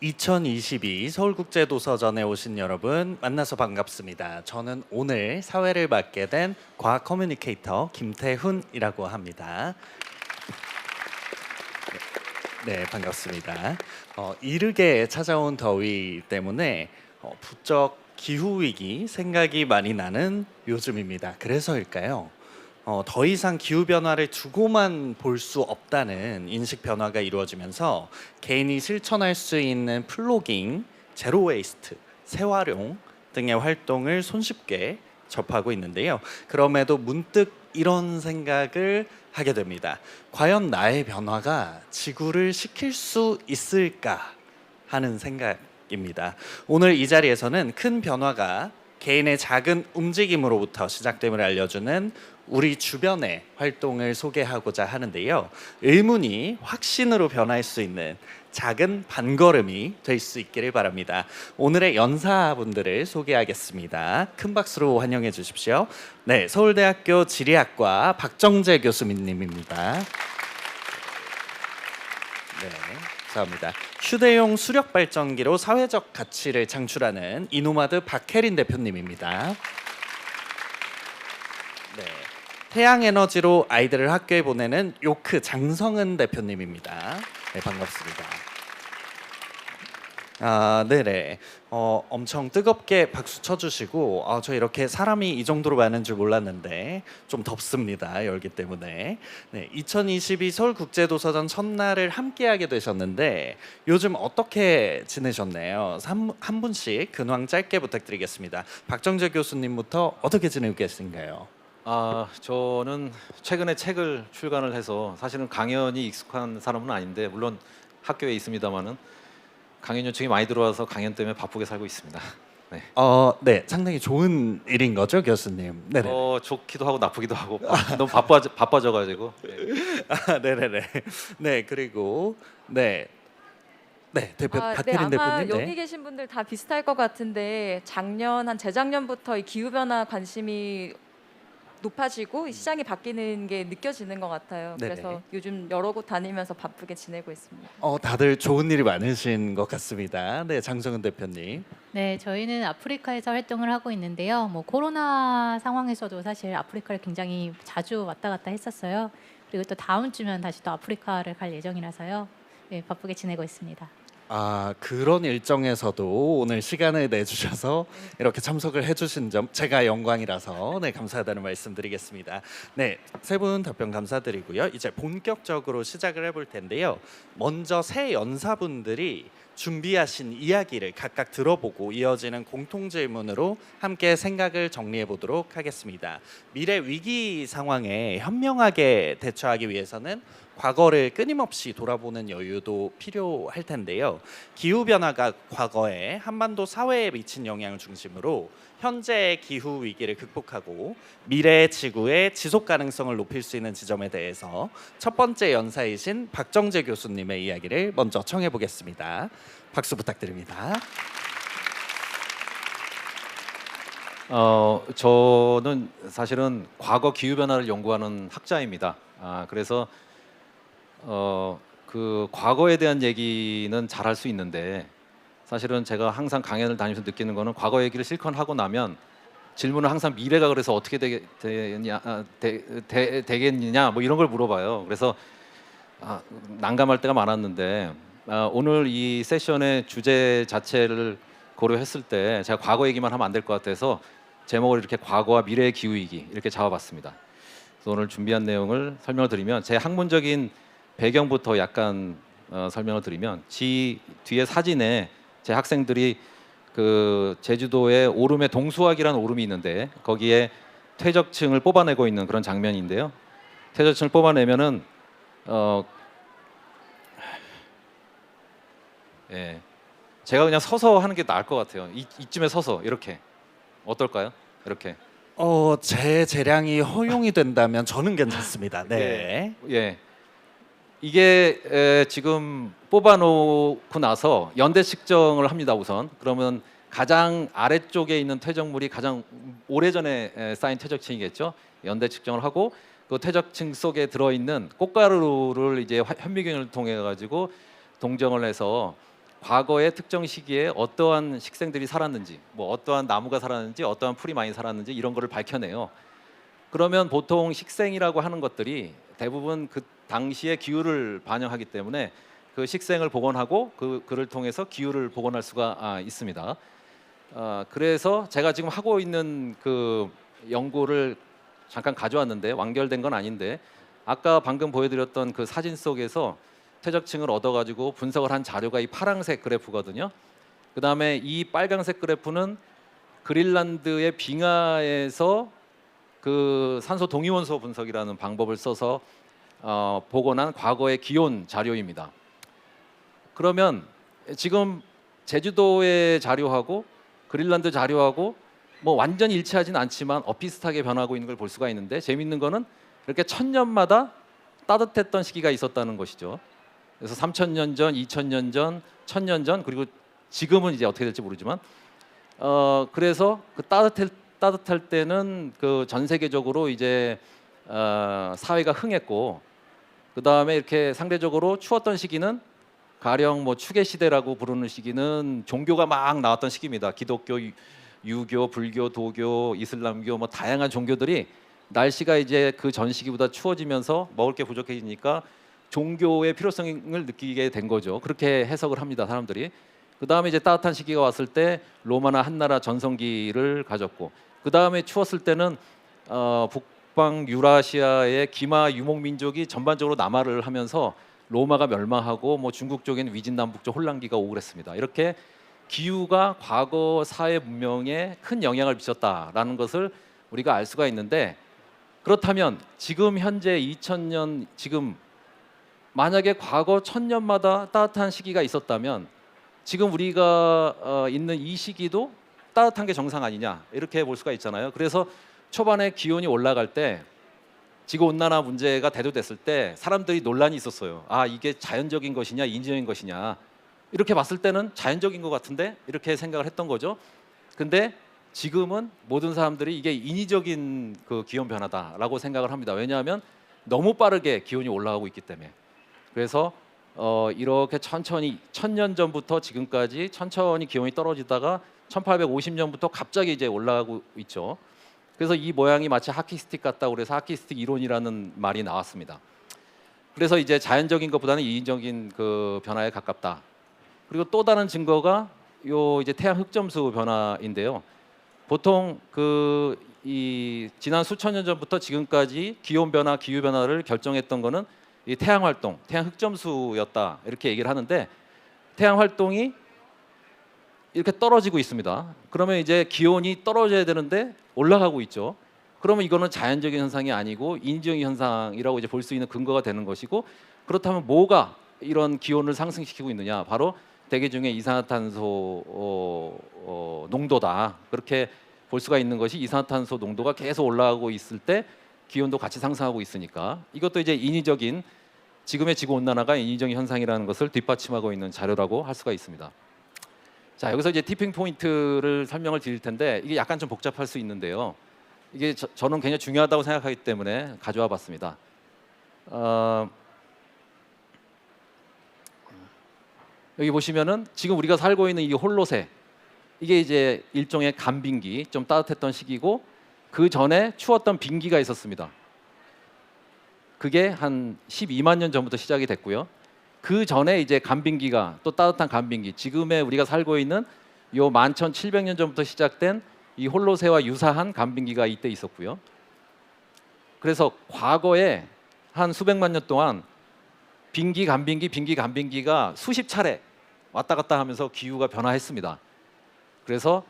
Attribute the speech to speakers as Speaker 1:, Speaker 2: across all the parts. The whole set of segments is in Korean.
Speaker 1: 2022 서울국제도서전에 오신 여러분 만나서 반갑습니다. 저는 오늘 사회를 맡게 된 과학 커뮤니케이터 김태훈이라고 합니다. 네, 반갑습니다. 이르게 찾아온 더위 때문에 부쩍 기후위기 생각이 많이 나는 요즘입니다. 그래서일까요? 더 이상 기후변화를 두고만 볼 수 없다는 인식 변화가 이루어지면서 개인이 실천할 수 있는 플로깅, 제로 웨이스트, 재활용 등의 활동을 손쉽게 접하고 있는데요. 그럼에도 문득 이런 생각을 하게 됩니다. 과연 나의 변화가 지구를 식힐 수 있을까 하는 생각입니다. 오늘 이 자리에서는 큰 변화가 개인의 작은 움직임으로부터 시작됨을 알려주는 우리 주변의 활동을 소개하고자 하는데요. 의문이 확신으로 변할 수 있는 작은 반걸음이 될 수 있기를 바랍니다. 오늘의 연사분들을 소개하겠습니다. 큰 박수로 환영해 주십시오. 네, 서울대학교 지리학과 박정재 교수님입니다. 네, 감사합니다. 휴대용 수력 발전기로 사회적 가치를 창출하는 이노마드 박혜린 대표님입니다. 네, 태양 에너지로 아이들을 학교에 보내는 요크 장성은 대표님입니다. 네, 반갑습니다. 네네. 엄청 뜨겁게 박수 쳐주시고 저 이렇게 사람이 이 정도로 많은 줄 몰랐는데 좀 덥습니다. 열기 때문에. 네, 2022 서울국제도서전 첫날을 함께하게 되셨는데 요즘 어떻게 지내셨나요? 한 분씩 근황 짧게 부탁드리겠습니다. 박정재 교수님부터 어떻게 지내고 계신가요?
Speaker 2: 저는 최근에 책을 출간을 해서 사실은 강연이 익숙한 사람은 아닌데 물론 학교에 있습니다만은 강연 요청이 많이 들어와서 강연 때문에 바쁘게 살고 있습니다. 네.
Speaker 1: 네, 상당히 좋은 일인 거죠, 교수님. 네네.
Speaker 2: 좋기도 하고 나쁘기도 하고 너무 바빠져가지고. 네.
Speaker 1: 네네네. 네, 그리고 네, 대표
Speaker 3: 네,
Speaker 1: 박혜린
Speaker 3: 아마
Speaker 1: 대표님.
Speaker 3: 여기
Speaker 1: 네.
Speaker 3: 계신 분들 다 비슷할 것 같은데 재작년부터 이 기후 변화 관심이 높아지고 이 시장이 바뀌는 게 느껴지는 것 같아요.
Speaker 1: 네네.
Speaker 3: 그래서 요즘 여러 곳 다니면서 바쁘게 지내고 있습니다.
Speaker 1: 다들 좋은 일이 많으신 것 같습니다. 네, 장성은 대표님.
Speaker 4: 네, 저희는 아프리카에서 활동을 하고 있는데요. 코로나 상황에서도 사실 아프리카를 굉장히 자주 왔다 갔다 했었어요. 그리고 또 다음 주면 다시 또 아프리카를 갈 예정이라서요. 네, 바쁘게 지내고 있습니다.
Speaker 1: 그런 일정에서도 오늘 시간을 내주셔서 이렇게 참석을 해주신 점 제가 영광이라서 네, 감사하다는 말씀드리겠습니다. 네, 세 분 답변 감사드리고요. 이제 본격적으로 시작을 해볼 텐데요. 먼저 새 연사분들이 준비하신 이야기를 각각 들어보고 이어지는 공통 질문으로 함께 생각을 정리해 보도록 하겠습니다. 미래 위기 상황에 현명하게 대처하기 위해서는 과거를 끊임없이 돌아보는 여유도 필요할 텐데요. 기후변화가 과거에 한반도 사회에 미친 영향을 중심으로 현재의 기후 위기를 극복하고 미래의 지구의 지속 가능성을 높일 수 있는 지점에 대해서 첫 번째 연사이신 박정재 교수님의 이야기를 먼저 청해 보겠습니다. 박수 부탁드립니다.
Speaker 2: 저는 사실은 과거 기후 변화를 연구하는 학자입니다. 그래서 그 과거에 대한 얘기는 잘 할 수 있는데 사실은 제가 항상 강연을 다니면서 느끼는 거는 과거 얘기를 실컷 하고 나면 질문을 항상 미래가 그래서 어떻게 되겠느냐 뭐 이런 걸 물어봐요. 그래서 난감할 때가 많았는데 오늘 이 세션의 주제 자체를 고려했을 때 제가 과거 얘기만 하면 안 될 것 같아서 제목을 이렇게 과거와 미래의 기후위기 이렇게 잡아봤습니다. 그래서 오늘 준비한 내용을 설명을 드리면 제 학문적인 배경부터 약간 설명을 드리면 뒤에 사진에 제 학생들이 그 제주도에 오름에 동수학이라는 오름이 있는데 거기에 퇴적층을 뽑아내고 있는 그런 장면인데요. 퇴적층을 뽑아내면은 제가 그냥 서서 하는 게 나을 것 같아요. 이쯤에 서서 이렇게 어떨까요? 이렇게.
Speaker 1: 제 재량이 허용이 된다면 저는 괜찮습니다. 네.
Speaker 2: 이게 지금 뽑아놓고 나서 연대 측정을 합니다. 우선 그러면 가장 아래쪽에 있는 퇴적물이 가장 오래전에 쌓인 퇴적층이겠죠. 연대 측정을 하고 그 퇴적층 속에 들어있는 꽃가루를 이제 현미경을 통해 가지고 동정을 해서 과거의 특정 시기에 어떠한 식생들이 살았는지, 뭐 어떠한 나무가 살았는지, 어떠한 풀이 많이 살았는지 이런 거를 밝혀내요. 그러면 보통 식생이라고 하는 것들이 대부분 그 당시의 기후를 반영하기 때문에 그 식생을 복원하고 그를 통해서 기후를 복원할 수가 있습니다. 그래서 제가 지금 하고 있는 그 연구를 잠깐 가져왔는데 완결된 건 아닌데 아까 방금 보여드렸던 그 사진 속에서 퇴적층을 얻어가지고 분석을 한 자료가 이 파란색 그래프거든요. 그 다음에 이 빨간색 그래프는 그린란드의 빙하에서 그 산소 동위원소 분석이라는 방법을 써서 복원한 과거의 기온 자료입니다. 그러면 지금 제주도의 자료하고 그린란드 자료하고 뭐 완전히 일치하진 않지만 비슷하게 변하고 있는 걸 볼 수가 있는데 재밌는 거는 이렇게 1000년마다 따뜻했던 시기가 있었다는 것이죠. 그래서 3000년 전, 2000년 전, 1000년 전 그리고 지금은 이제 어떻게 될지 모르지만 그래서 그 따뜻할 때는 그 전 세계적으로 이제 사회가 흥했고 그 다음에 이렇게 상대적으로 추웠던 시기는 가령 뭐 추계 시대라고 부르는 시기는 종교가 막 나왔던 시기입니다. 기독교, 유교, 불교, 도교, 이슬람교 뭐 다양한 종교들이 날씨가 이제 그 전 시기보다 추워지면서 먹을 게 부족해지니까 종교의 필요성을 느끼게 된 거죠. 그렇게 해석을 합니다, 사람들이. 그 다음에 이제 따뜻한 시기가 왔을 때 로마나 한나라 전성기를 가졌고 그 다음에 추웠을 때는 북방 유라시아의 기마 유목 민족이 전반적으로 남하를 하면서 로마가 멸망하고 뭐 중국 쪽에는 위진남북적 혼란기가 오고 그랬습니다. 이렇게 기후가 과거 사회 문명에 큰 영향을 미쳤다라는 것을 우리가 알 수가 있는데 그렇다면 지금 현재 2000년 지금 만약에 과거 1000년마다 따뜻한 시기가 있었다면 지금 우리가 있는 이 시기도 따뜻한 게 정상 아니냐 이렇게 볼 수가 있잖아요. 그래서 초반에 기온이 올라갈 때 지구 온난화 문제가 대두됐을 때 사람들이 논란이 있었어요. 이게 자연적인 것이냐 인위적인 것이냐 이렇게 봤을 때는 자연적인 것 같은데 이렇게 생각을 했던 거죠. 근데 지금은 모든 사람들이 이게 인위적인 그 기온 변화다라고 생각을 합니다. 왜냐하면 너무 빠르게 기온이 올라가고 있기 때문에. 그래서 이렇게 천천히 1000년 전부터 지금까지 천천히 기온이 떨어지다가 1850년부터 갑자기 이제 올라가고 있죠. 그래서 이 모양이 마치 하키스틱 같다고 그래서 하키스틱 이론이라는 말이 나왔습니다. 그래서 이제 자연적인 것보다는 인위적인 그 변화에 가깝다. 그리고 또 다른 증거가 요 이제 태양 흑점수 변화인데요. 보통 이 지난 수천 년 전부터 지금까지 기온 변화, 기후 변화를 결정했던 거는 이 태양 활동, 태양 흑점수였다 이렇게 얘기를 하는데 태양 활동이 이렇게 떨어지고 있습니다. 그러면 이제 기온이 떨어져야 되는데 올라가고 있죠. 그러면 이거는 자연적인 현상이 아니고 인위적인 현상이라고 이제 볼 수 있는 근거가 되는 것이고 그렇다면 뭐가 이런 기온을 상승시키고 있느냐? 바로 대기 중에 이산화탄소 농도다. 그렇게 볼 수가 있는 것이 이산화탄소 농도가 계속 올라가고 있을 때 기온도 같이 상승하고 있으니까 이것도 이제 인위적인 지금의 지구 온난화가 인위적인 현상이라는 것을 뒷받침하고 있는 자료라고 할 수가 있습니다. 자, 여기서 이제 티핑 포인트를 설명을 드릴 텐데 이게 약간 좀 복잡할 수 있는데요. 이게 저는 굉장히 중요하다고 생각하기 때문에 가져와 봤습니다. 여기 보시면은 지금 우리가 살고 있는 이 홀로세 이게 이제 일종의 간빙기 좀 따뜻했던 시기고 그 전에 추웠던 빙기가 있었습니다. 그게 한 12만 년 전부터 시작이 됐고요. 그 전에 이제 간빙기가 또 따뜻한 간빙기 지금의 우리가 살고 있는 요 11,700년 전부터 시작된 이 홀로세와 유사한 간빙기가 이때 있었고요. 그래서 과거에 한 수백만 년 동안 빙기 간빙기 빙기 간빙기가 수십 차례 왔다 갔다 하면서 기후가 변화했습니다. 그래서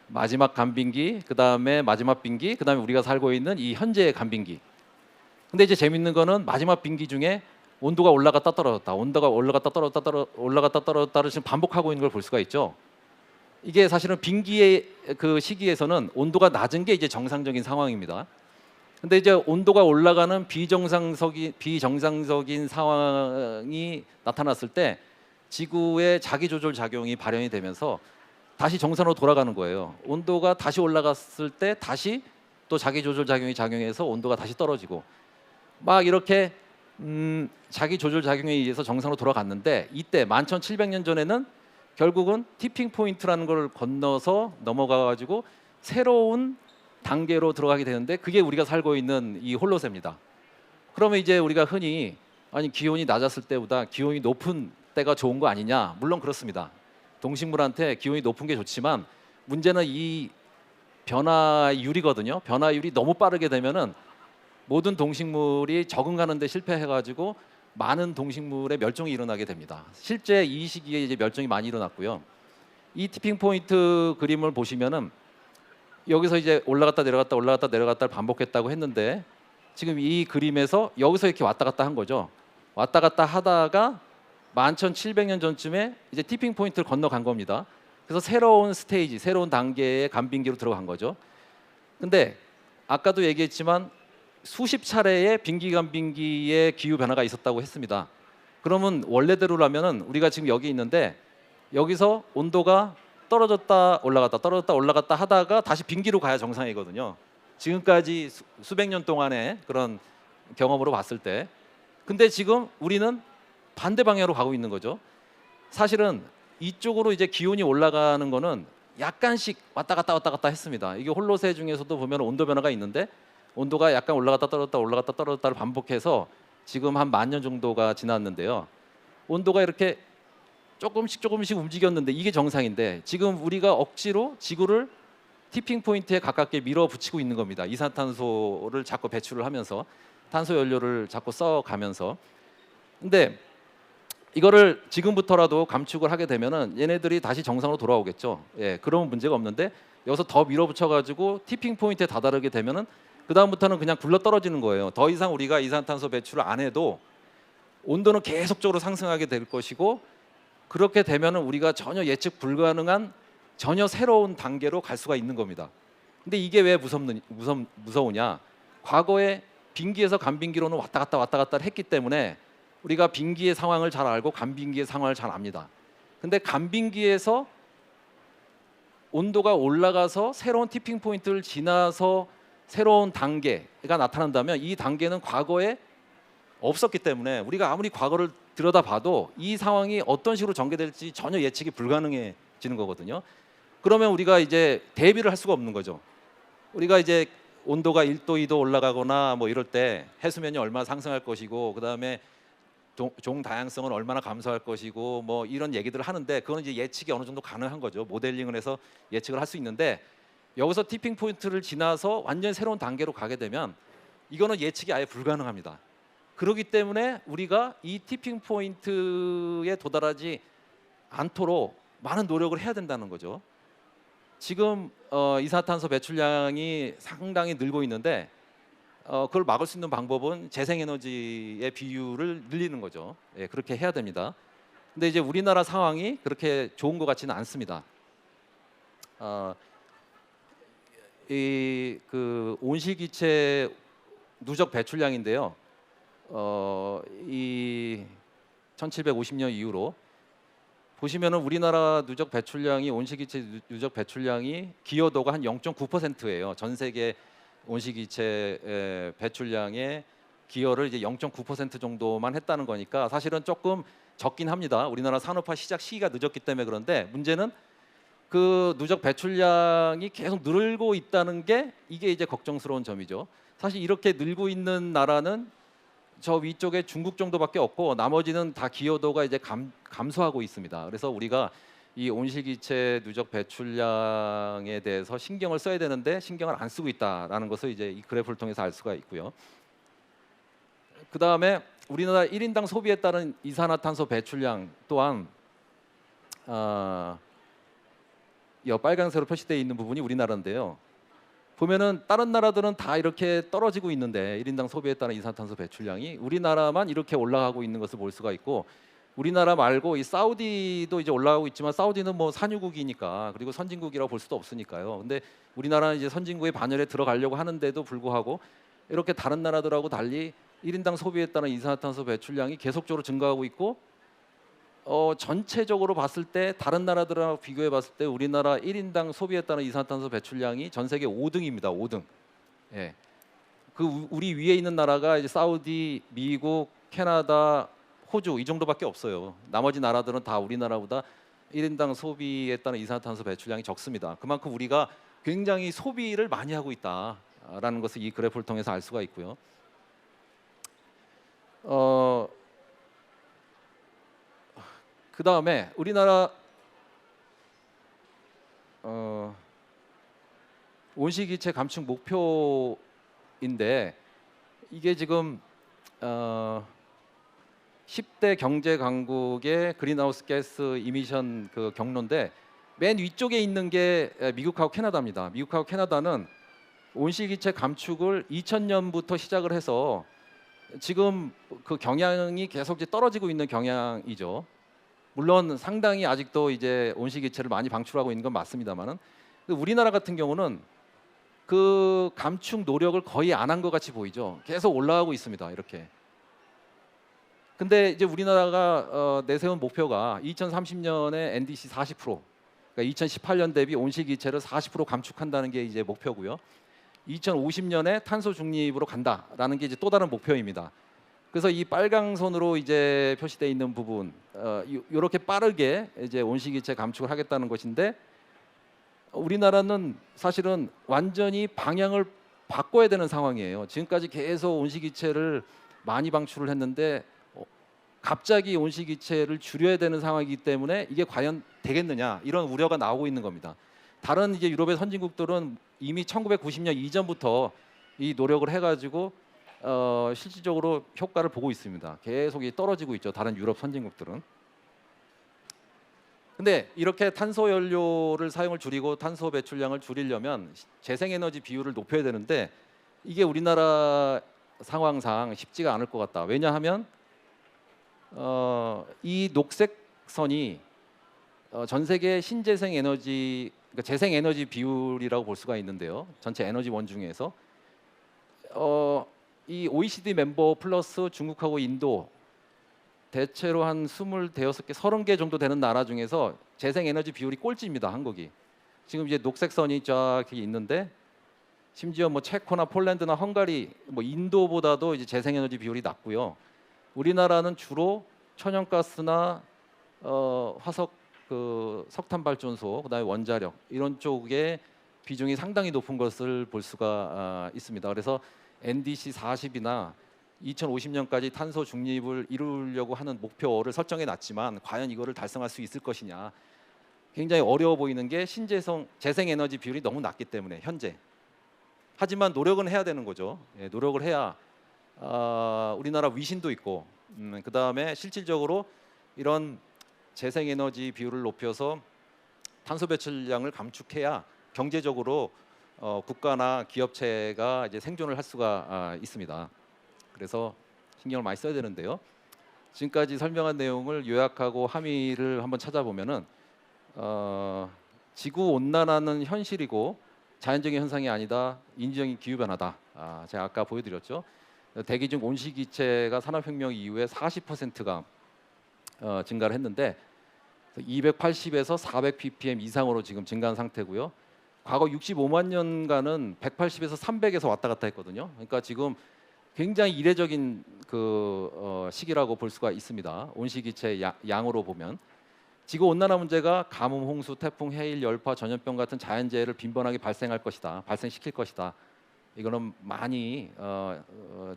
Speaker 2: 마지막 간빙기, 그 다음에 마지막 빙기, 그 다음에 우리가 살고 있는 이 현재의 간빙기. 근데 이제 재밌는 거는 마지막 빙기 중에 온도가 올라갔다 떨어졌다, 온도가 올라갔다 떨어졌다, 올라갔다 떨어졌다를 지금 반복하고 있는 걸 볼 수가 있죠. 이게 사실은 빙기의 그 시기에서는 온도가 낮은 게 이제 정상적인 상황입니다. 근데 이제 온도가 올라가는 비정상적인 상황이 나타났을 때 지구의 자기 조절 작용이 발현이 되면서 다시 정상으로 돌아가는 거예요. 온도가 다시 올라갔을 때 다시 또 자기 조절 작용이 작용해서 온도가 다시 떨어지고 막 이렇게 자기 조절 작용에 의해서 정상으로 돌아갔는데 이때 11,700년 전에는 결국은 티핑 포인트라는 걸 건너서 넘어가 가지고 새로운 단계로 들어가게 되는데 그게 우리가 살고 있는 이 홀로세입니다. 그러면 이제 우리가 흔히 아니 기온이 낮았을 때보다 기온이 높은 때가 좋은 거 아니냐? 물론 그렇습니다. 동식물한테 기온이 높은 게 좋지만 문제는 이 변화율이거든요. 변화율이 너무 빠르게 되면은 모든 동식물이 적응하는 데 실패해 가지고 많은 동식물의 멸종이 일어나게 됩니다. 실제 이 시기에 이제 멸종이 많이 일어났고요. 이 티핑 포인트 그림을 보시면은 여기서 이제 올라갔다 내려갔다 올라갔다 내려갔다를 반복했다고 했는데 지금 이 그림에서 여기서 이렇게 왔다 갔다 한 거죠. 왔다 갔다 하다가 11,700년 전쯤에 이제 티핑 포인트를 건너간 겁니다. 그래서 새로운 스테이지, 새로운 단계의 간빙기로 들어간 거죠. 근데 아까도 얘기했지만 수십 차례의 빙기 간빙기의 기후 변화가 있었다고 했습니다. 그러면 원래대로라면은 우리가 지금 여기 있는데 여기서 온도가 떨어졌다 올라갔다 떨어졌다 올라갔다 하다가 다시 빙기로 가야 정상이거든요. 지금까지 수백 년 동안의 그런 경험으로 봤을 때. 근데 지금 우리는 반대 방향으로 가고 있는 거죠. 사실은 이쪽으로 이제 기온이 올라가는 거는 약간씩 왔다 갔다 했습니다. 이게 홀로세 중에서도 보면 온도 변화가 있는데 온도가 약간 올라갔다 떨어졌다 올라갔다 떨어졌다를 반복해서 지금 한 10,000년 정도가 지났는데요. 온도가 이렇게 조금씩 움직였는데 이게 정상인데 지금 우리가 억지로 지구를 티핑 포인트에 가깝게 밀어붙이고 있는 겁니다. 이산탄소를 자꾸 배출을 하면서 탄소 연료를 자꾸 써가면서. 근데 이거를 지금부터라도 감축을 하게 되면은 얘네들이 다시 정상으로 돌아오겠죠. 예, 그러면 문제가 없는데 여기서 더 밀어붙여가지고 티핑 포인트에 다다르게 되면은 그 다음부터는 그냥 굴러 떨어지는 거예요. 더 이상 우리가 이산탄소 배출을 안 해도 온도는 계속적으로 상승하게 될 것이고 그렇게 되면은 우리가 전혀 예측 불가능한 전혀 새로운 단계로 갈 수가 있는 겁니다. 근데 이게 왜 무서우냐? 과거에 빙기에서 간빙기로는 왔다 갔다 했기 때문에 우리가 빙기의 상황을 잘 알고 간빙기의 상황을 잘 압니다. 근데 간빙기에서 온도가 올라가서 새로운 티핑 포인트를 지나서 새로운 단계가 나타난다면 이 단계는 과거에 없었기 때문에 우리가 아무리 과거를 들여다봐도 이 상황이 어떤 식으로 전개될지 전혀 예측이 불가능해지는 거거든요. 그러면 우리가 이제 대비를 할 수가 없는 거죠. 우리가 이제 온도가 1도, 2도 올라가거나 뭐 이럴 때 해수면이 얼마나 상승할 것이고 그다음에 종 다양성은 얼마나 감소할 것이고 뭐 이런 얘기들을 하는데 그건 이제 예측이 어느 정도 가능한 거죠. 모델링을 해서 예측을 할 수 있는데 여기서 티핑 포인트를 지나서 완전히 새로운 단계로 가게 되면 이거는 예측이 아예 불가능합니다. 그렇기 때문에 우리가 이 티핑 포인트에 도달하지 않도록 많은 노력을 해야 된다는 거죠. 지금 이산화탄소 배출량이 상당히 늘고 있는데 그걸 막을 수 있는 방법은 재생에너지의 비율을 늘리는 거죠. 예, 그렇게 해야 됩니다. 근데 이제 우리나라 상황이 그렇게 좋은 것 같지는 않습니다. 이 그 온실기체 누적 배출량인데요. 이 1750년 이후로 보시면은 우리나라 누적 배출량이 온실기체 누적 배출량이 기여도가 한 0.9%예요. 전 세계 온실기체 배출량의 기여를 이제 0.9% 정도만 했다는 거니까 사실은 조금 적긴 합니다. 우리나라 산업화 시작 시기가 늦었기 때문에. 그런데 문제는 그 누적 배출량이 계속 늘고 있다는 게 이게 이제 걱정스러운 점이죠. 사실 이렇게 늘고 있는 나라는 저 위쪽에 중국 정도밖에 없고 나머지는 다 기여도가 이제 감소하고 있습니다. 그래서 우리가 이 온실기체 누적 배출량에 대해서 신경을 써야 되는데 신경을 안 쓰고 있다라는 것을 이제 이 그래프를 통해서 알 수가 있고요. 그 다음에 우리나라 1인당 소비에 따른 이산화탄소 배출량 또한 이 빨간색으로 표시되어 있는 부분이 우리나라인데요. 보면은 다른 나라들은 다 이렇게 떨어지고 있는데 1인당 소비에 따른 이산화탄소 배출량이 우리나라만 이렇게 올라가고 있는 것을 볼 수가 있고 우리나라 말고 이 사우디도 이제 올라가고 있지만 사우디는 뭐 산유국이니까 그리고 선진국이라고 볼 수도 없으니까요. 근데 우리나라는 이제 선진국의 반열에 들어가려고 하는데도 불구하고 이렇게 다른 나라들하고 달리 1인당 소비에 따른 이산화탄소 배출량이 계속적으로 증가하고 있고 전체적으로 봤을 때 다른 나라들하고 비교해 봤을 때 우리나라 1인당 소비에 따른 이산화탄소 배출량이 전 세계 5등입니다. 5등. 예. 그 우리 위에 있는 나라가 이제 사우디, 미국, 캐나다, 호주 이 정도밖에 없어요. 나머지 나라들은 다 우리나라보다 1인당 소비에 따른 이산화탄소 배출량이 적습니다. 그만큼 우리가 굉장히 소비를 많이 하고 있다라는 것을 이 그래프를 통해서 알 수가 있고요. 그 다음에 우리나라 온실기체 감축 목표인데 이게 지금 10대 경제 강국의 그린하우스 가스 이미션 그 경로인데 맨 위쪽에 있는 게 미국하고 캐나다입니다. 미국하고 캐나다는 온실기체 감축을 2000년부터 시작을 해서 지금 그 경향이 계속 이제 떨어지고 있는 경향이죠. 물론 상당히 아직도 이제 온실기체를 많이 방출하고 있는 건 맞습니다만은 우리나라 같은 경우는 그 감축 노력을 거의 안 한 것 같이 보이죠. 계속 올라가고 있습니다. 이렇게. 근데 이제 우리나라가 내세운 목표가 2030년에 NDC 40%, 그러니까 2018년 대비 온실기체를 40% 감축한다는 게 이제 목표고요. 2050년에 탄소 중립으로 간다라는 게 이제 또 다른 목표입니다. 그래서 이 빨강 선으로 이제 표시되어 있는 부분, 이렇게 빠르게 이제 온실기체 감축을 하겠다는 것인데 우리나라는 사실은 완전히 방향을 바꿔야 되는 상황이에요. 지금까지 계속 온실기체를 많이 방출을 했는데 갑자기 온실기체를 줄여야 되는 상황이기 때문에 이게 과연 되겠느냐 이런 우려가 나오고 있는 겁니다. 다른 이제 유럽의 선진국들은 이미 1990년 이전부터 이 노력을 해가지고 실질적으로 효과를 보고 있습니다. 계속 떨어지고 있죠. 다른 유럽 선진국들은. 근데 이렇게 탄소 연료를 사용을 줄이고 탄소 배출량을 줄이려면 재생에너지 비율을 높여야 되는데 이게 우리나라 상황상 쉽지가 않을 것 같다. 왜냐하면 이 녹색 선이 전 세계 신재생 에너지, 그러니까 재생 에너지 비율이라고 볼 수가 있는데요. 전체 에너지원 중에서 이 OECD 멤버 플러스 중국하고 인도 대체로 한 26개, 30개 정도 되는 나라 중에서 재생 에너지 비율이 꼴찌입니다. 한국이. 지금 이제 녹색 선이 쫙 있는데 심지어 뭐 체코나 폴란드나 헝가리, 뭐 인도보다도 이제 재생 에너지 비율이 낮고요. 우리나라는 주로 천연가스나 화석 그 석탄 발전소, 그다음에 원자력 이런 쪽에 비중이 상당히 높은 것을 볼 수가 있습니다. 그래서 NDC 40이나 2050년까지 탄소 중립을 이루려고 하는 목표를 설정해 놨지만 과연 이거를 달성할 수 있을 것이냐 굉장히 어려워 보이는 게 재생 에너지 비율이 너무 낮기 때문에 현재. 하지만 노력은 해야 되는 거죠. 예, 노력을 해야 우리나라 위신도 있고 그 다음에 실질적으로 이런 재생에너지 비율을 높여서 탄소 배출량을 감축해야 경제적으로 국가나 기업체가 이제 생존을 할 수가 있습니다. 그래서 신경을 많이 써야 되는데요. 지금까지 설명한 내용을 요약하고 함의를 한번 찾아보면은 지구 온난화는 현실이고 자연적인 현상이 아니다. 인지적인 기후 변화다. 제가 아까 보여드렸죠. 대기 중 온실기체가 산업혁명 이후에 40%가 증가를 했는데 280에서 400 ppm 이상으로 지금 증가한 상태고요. 과거 65만 년간은 180에서 300에서 왔다 갔다 했거든요. 그러니까 지금 굉장히 이례적인 그 시기라고 볼 수가 있습니다. 온실기체 양으로 보면 지구 온난화 문제가 가뭄, 홍수, 태풍, 해일, 열파, 전염병 같은 자연재해를 빈번하게 발생시킬 것이다. 이거는 많이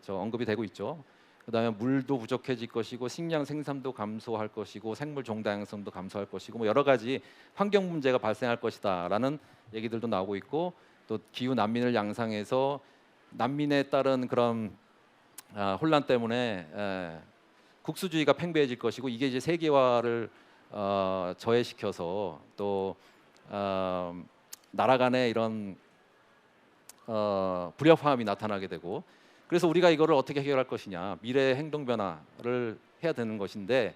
Speaker 2: 언급이 되고 있죠. 그다음에 물도 부족해질 것이고 식량 생산도 감소할 것이고 생물 종다양성도 감소할 것이고 뭐 여러 가지 환경 문제가 발생할 것이다라는 얘기들도 나오고 있고 또 기후 난민을 양상해서 난민에 따른 그런 혼란 때문에 국수주의가 팽배해질 것이고 이게 이제 세계화를 저해시켜서 또 나라 간의 이런 불협화음이 나타나게 되고 그래서 우리가 이거를 어떻게 해결할 것이냐 미래 행동 변화를 해야 되는 것인데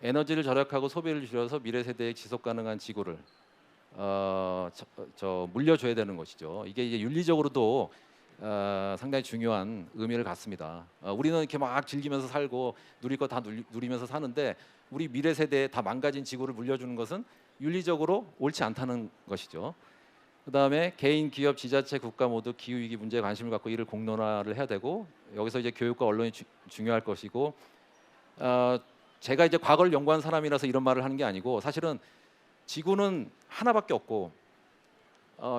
Speaker 2: 에너지를 절약하고 소비를 줄여서 미래 세대의 지속 가능한 지구를 물려줘야 되는 것이죠. 이게 이제 윤리적으로도 상당히 중요한 의미를 갖습니다. 우리는 이렇게 막 즐기면서 살고 누릴 거 다 누리면서 사는데 우리 미래 세대에 다 망가진 지구를 물려주는 것은 윤리적으로 옳지 않다는 것이죠. 그다음에 개인, 기업, 지자체, 국가 모두 기후 위기 문제에 관심을 갖고 이를 공론화를 해야 되고 여기서 이제 교육과 언론이 중요할 것이고 제가 이제 과거를 연구한 사람이라서 이런 말을 하는 게 아니고 사실은 지구는 하나밖에 없고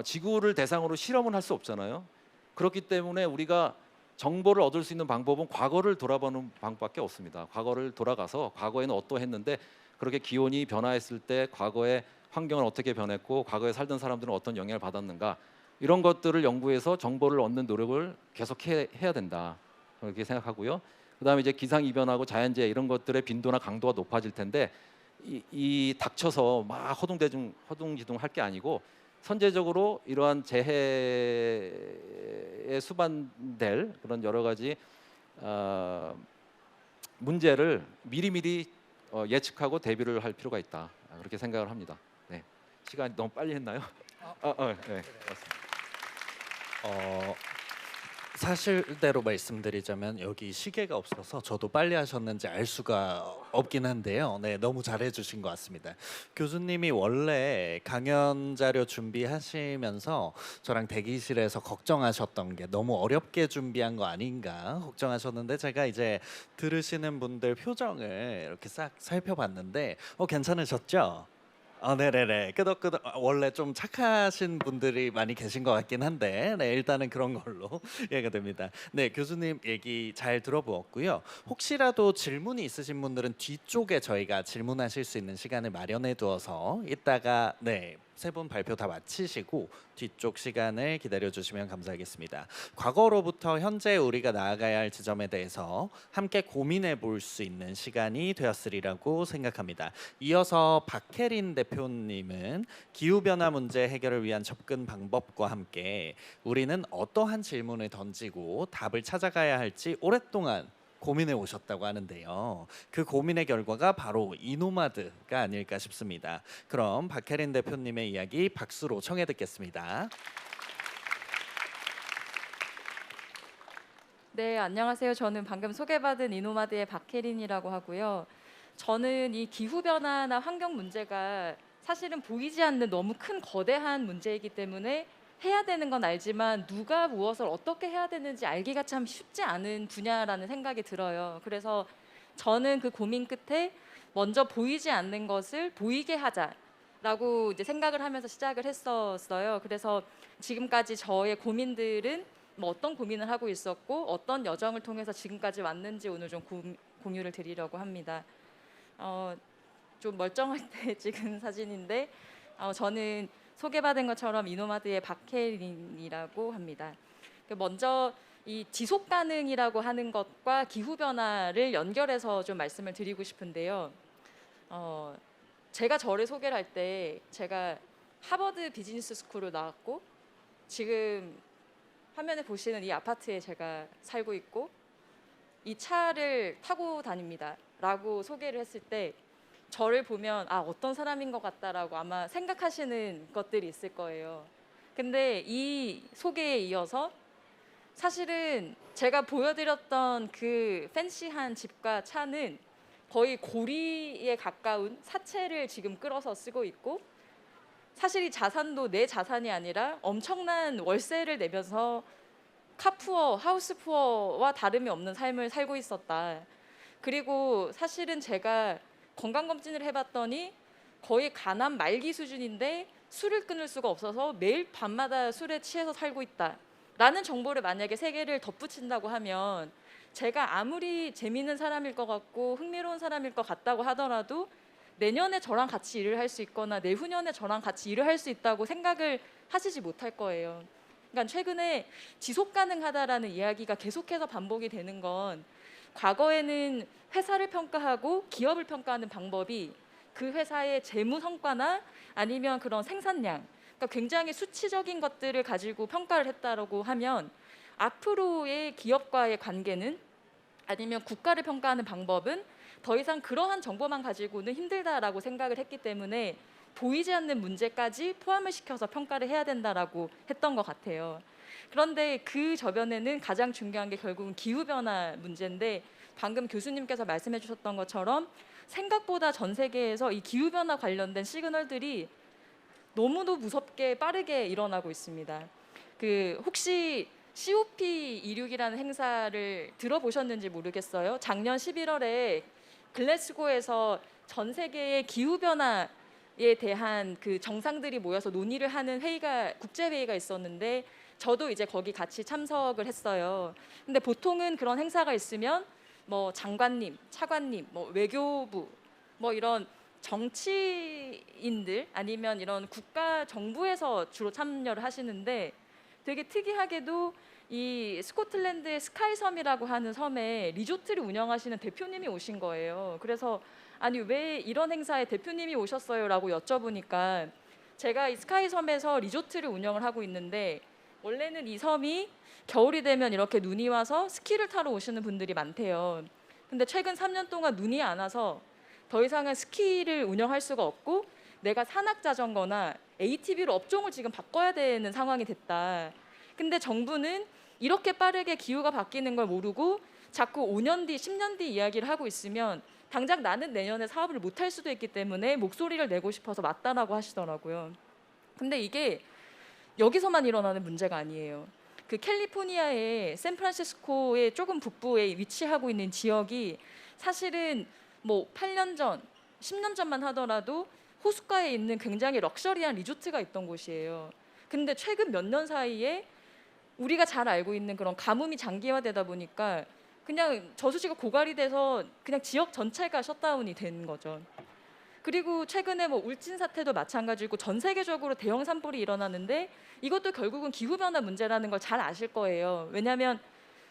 Speaker 2: 지구를 대상으로 실험을 할 수 없잖아요. 그렇기 때문에 우리가 정보를 얻을 수 있는 방법은 과거를 돌아보는 방법밖에 없습니다. 과거를 돌아가서 과거에는 어떠했는데 그렇게 기온이 변화했을 때 과거의 환경은 어떻게 변했고 과거에 살던 사람들은 어떤 영향을 받았는가 이런 것들을 연구해서 정보를 얻는 노력을 계속 해야 된다 그렇게 생각하고요. 그다음에 이제 기상 이변하고 자연재해 이런 것들의 빈도나 강도가 높아질 텐데 이 닥쳐서 막 허둥지둥 할 게 아니고 선제적으로 이러한 재해에 수반될 그런 여러 가지 문제를 미리미리 예측하고 대비를 할 필요가 있다 그렇게 생각을 합니다. 네. 시간이 너무 빨리 했나요? 네. 맞습니다.
Speaker 1: 사실대로 말씀드리자면 여기 시계가 없어서 저도 빨리 하셨는지 알 수가 없긴 한데요. 네, 너무 잘해주신 것 같습니다. 교수님이 원래 강연 자료 준비하시면서 저랑 대기실에서 걱정하셨던 게 너무 어렵게 준비한 거 아닌가 걱정하셨는데 제가 이제 들으시는 분들 표정을 이렇게 싹 살펴봤는데 괜찮으셨죠? 네네네. 끄덕끄덕. 원래 좀 착하신 분들이 많이 계신 것 같긴 한데, 네, 일단은 그런 걸로 이해가 됩니다. 네, 교수님 얘기 잘 들어보았고요. 혹시라도 질문이 있으신 분들은 뒤쪽에 저희가 질문하실 수 있는 시간을 마련해 두어서 이따가 세 분 발표 다 마치시고 뒤쪽 시간을 기다려 주시면 감사하겠습니다. 과거로부터 현재 우리가 나아가야 할 지점에 대해서 함께 고민해 볼 수 있는 시간이 되었으리라고 생각합니다. 이어서 박혜린 대표님은 기후변화 문제 해결을 위한 접근 방법과 함께 우리는 어떠한 질문을 던지고 답을 찾아가야 할지 오랫동안 고민해 오셨다고 하는데요. 그 고민의 결과가 바로 이노마드가 아닐까 싶습니다. 그럼 박혜린 대표님의 이야기 박수로 청해 듣겠습니다.
Speaker 3: 네, 안녕하세요. 저는 방금 소개받은 이노마드의 박혜린이라고 하고요. 저는 이 기후변화나 환경 문제가 사실은 보이지 않는 너무 큰 거대한 문제이기 때문에 해야 되는 건 알지만 누가 무엇을 어떻게 해야 되는지 알기가 참 쉽지 않은 분야라는 생각이 들어요. 그래서 저는 그 고민 끝에 먼저 보이지 않는 것을 보이게 하자라고 이제 생각을 하면서 시작을 했었어요. 그래서 지금까지 저의 고민들은 뭐 어떤 고민을 하고 있었고 어떤 여정을 통해서 지금까지 왔는지 오늘 좀 공유를 드리려고 합니다. 좀 멀쩡할 때 찍은 사진인데 저는 소개받은 것처럼 이노마드의 박혜린이라고 합니다. 먼저 이 지속 가능이라고 하는 것과 기후 변화를 연결해서 좀 말씀을 드리고 싶은데요. 제가 저를 소개를 할 때 제가 하버드 비즈니스 스쿨을 나왔고 지금 화면에 보시는 이 아파트에 제가 살고 있고 이 차를 타고 다닙니다라고 소개를 했을 때 저를 보면 어떤 사람인 것 같다라고 아마 생각하시는 것들이 있을 거예요. 근데 이 소개에 이어서 사실은 제가 보여드렸던 그 팬시한 집과 차는 거의 고리에 가까운 사채를 지금 끌어서 쓰고 있고 사실 이 자산도 내 자산이 아니라 엄청난 월세를 내면서 카푸어, 하우스푸어와 다름이 없는 삶을 살고 있었다. 그리고 사실은 제가 건강검진을 해봤더니 거의 간암 말기 수준인데 술을 끊을 수가 없어서 매일 밤마다 술에 취해서 살고 있다라는 정보를 만약에 세 개를 덧붙인다고 하면 제가 아무리 재미있는 사람일 것 같고 흥미로운 사람일 것 같다고 하더라도 내년에 저랑 같이 일을 할 수 있거나 내후년에 저랑 같이 일을 할 수 있다고 생각을 하시지 못할 거예요. 그러니까 최근에 지속 가능하다라는 이야기가 계속해서 반복이 되는 건 과거에는 회사를 평가하고 기업을 평가하는 방법이 그 회사의 재무 성과나 아니면 그런 생산량, 그러니까 굉장히 수치적인 것들을 가지고 평가를 했다라고 하면 앞으로의 기업과의 관계는 아니면 국가를 평가하는 방법은 더 이상 그러한 정보만 가지고는 힘들다라고 생각을 했기 때문에 보이지 않는 문제까지 포함을 시켜서 평가를 해야 된다라고 했던 것 같아요. 그런데 그 저변에는 가장 중요한 게 결국은 기후변화 문제인데 방금 교수님께서 말씀해 주셨던 것처럼 생각보다 전 세계에서 이 기후변화 관련된 시그널들이 너무도 무섭게 빠르게 일어나고 있습니다. 혹시 COP26이라는 행사를 들어보셨는지 모르겠어요. 작년 11월에 글래스고에서 전 세계의 기후변화 대한 그 정상들이 모여서 논의를 하는 회의가 국제 회의가 있었는데 저도 이제 거기 같이 참석을 했어요. 근데 보통은 그런 행사가 있으면 뭐 장관님, 차관님, 뭐 외교부, 뭐 이런 정치인들 아니면 이런 국가 정부에서 주로 참여를 하시는데 되게 특이하게도 이 스코틀랜드의 스카이섬이라고 하는 섬에 리조트를 운영하시는 대표님이 오신 거예요. 그래서 아니 왜 이런 행사에 대표님이 오셨어요라고 여쭤보니까 제가 이 스카이섬에서 리조트를 운영을 하고 있는데 원래는 이 섬이 겨울이 되면 이렇게 눈이 와서 스키를 타러 오시는 분들이 많대요. 근데 최근 3년 동안 눈이 안 와서 더 이상은 스키를 운영할 수가 없고 내가 산악 자전거나 ATV로 업종을 지금 바꿔야 되는 상황이 됐다. 근데 정부는 이렇게 빠르게 기후가 바뀌는 걸 모르고 자꾸 5년 뒤, 10년 뒤 이야기를 하고 있으면 당장 나는 내년에 사업을 못 할 수도 있기 때문에 목소리를 내고 싶어서 맞다라고 하시더라고요. 근데 이게 여기서만 일어나는 문제가 아니에요. 그 캘리포니아의 샌프란시스코의 조금 북부에 위치하고 있는 지역이 사실은 뭐 8년 전, 10년 전만 하더라도 호숫가에 있는 굉장히 럭셔리한 리조트가 있던 곳이에요. 근데 최근 몇 년 사이에 우리가 잘 알고 있는 그런 가뭄이 장기화되다 보니까 그냥 저수지가 고갈이 돼서 그냥 지역 전체가 셧다운이 된 거죠. 그리고 최근에 뭐 울진 사태도 마찬가지고 전 세계적으로 대형 산불이 일어나는데 이것도 결국은 기후 변화 문제라는 걸 잘 아실 거예요. 왜냐하면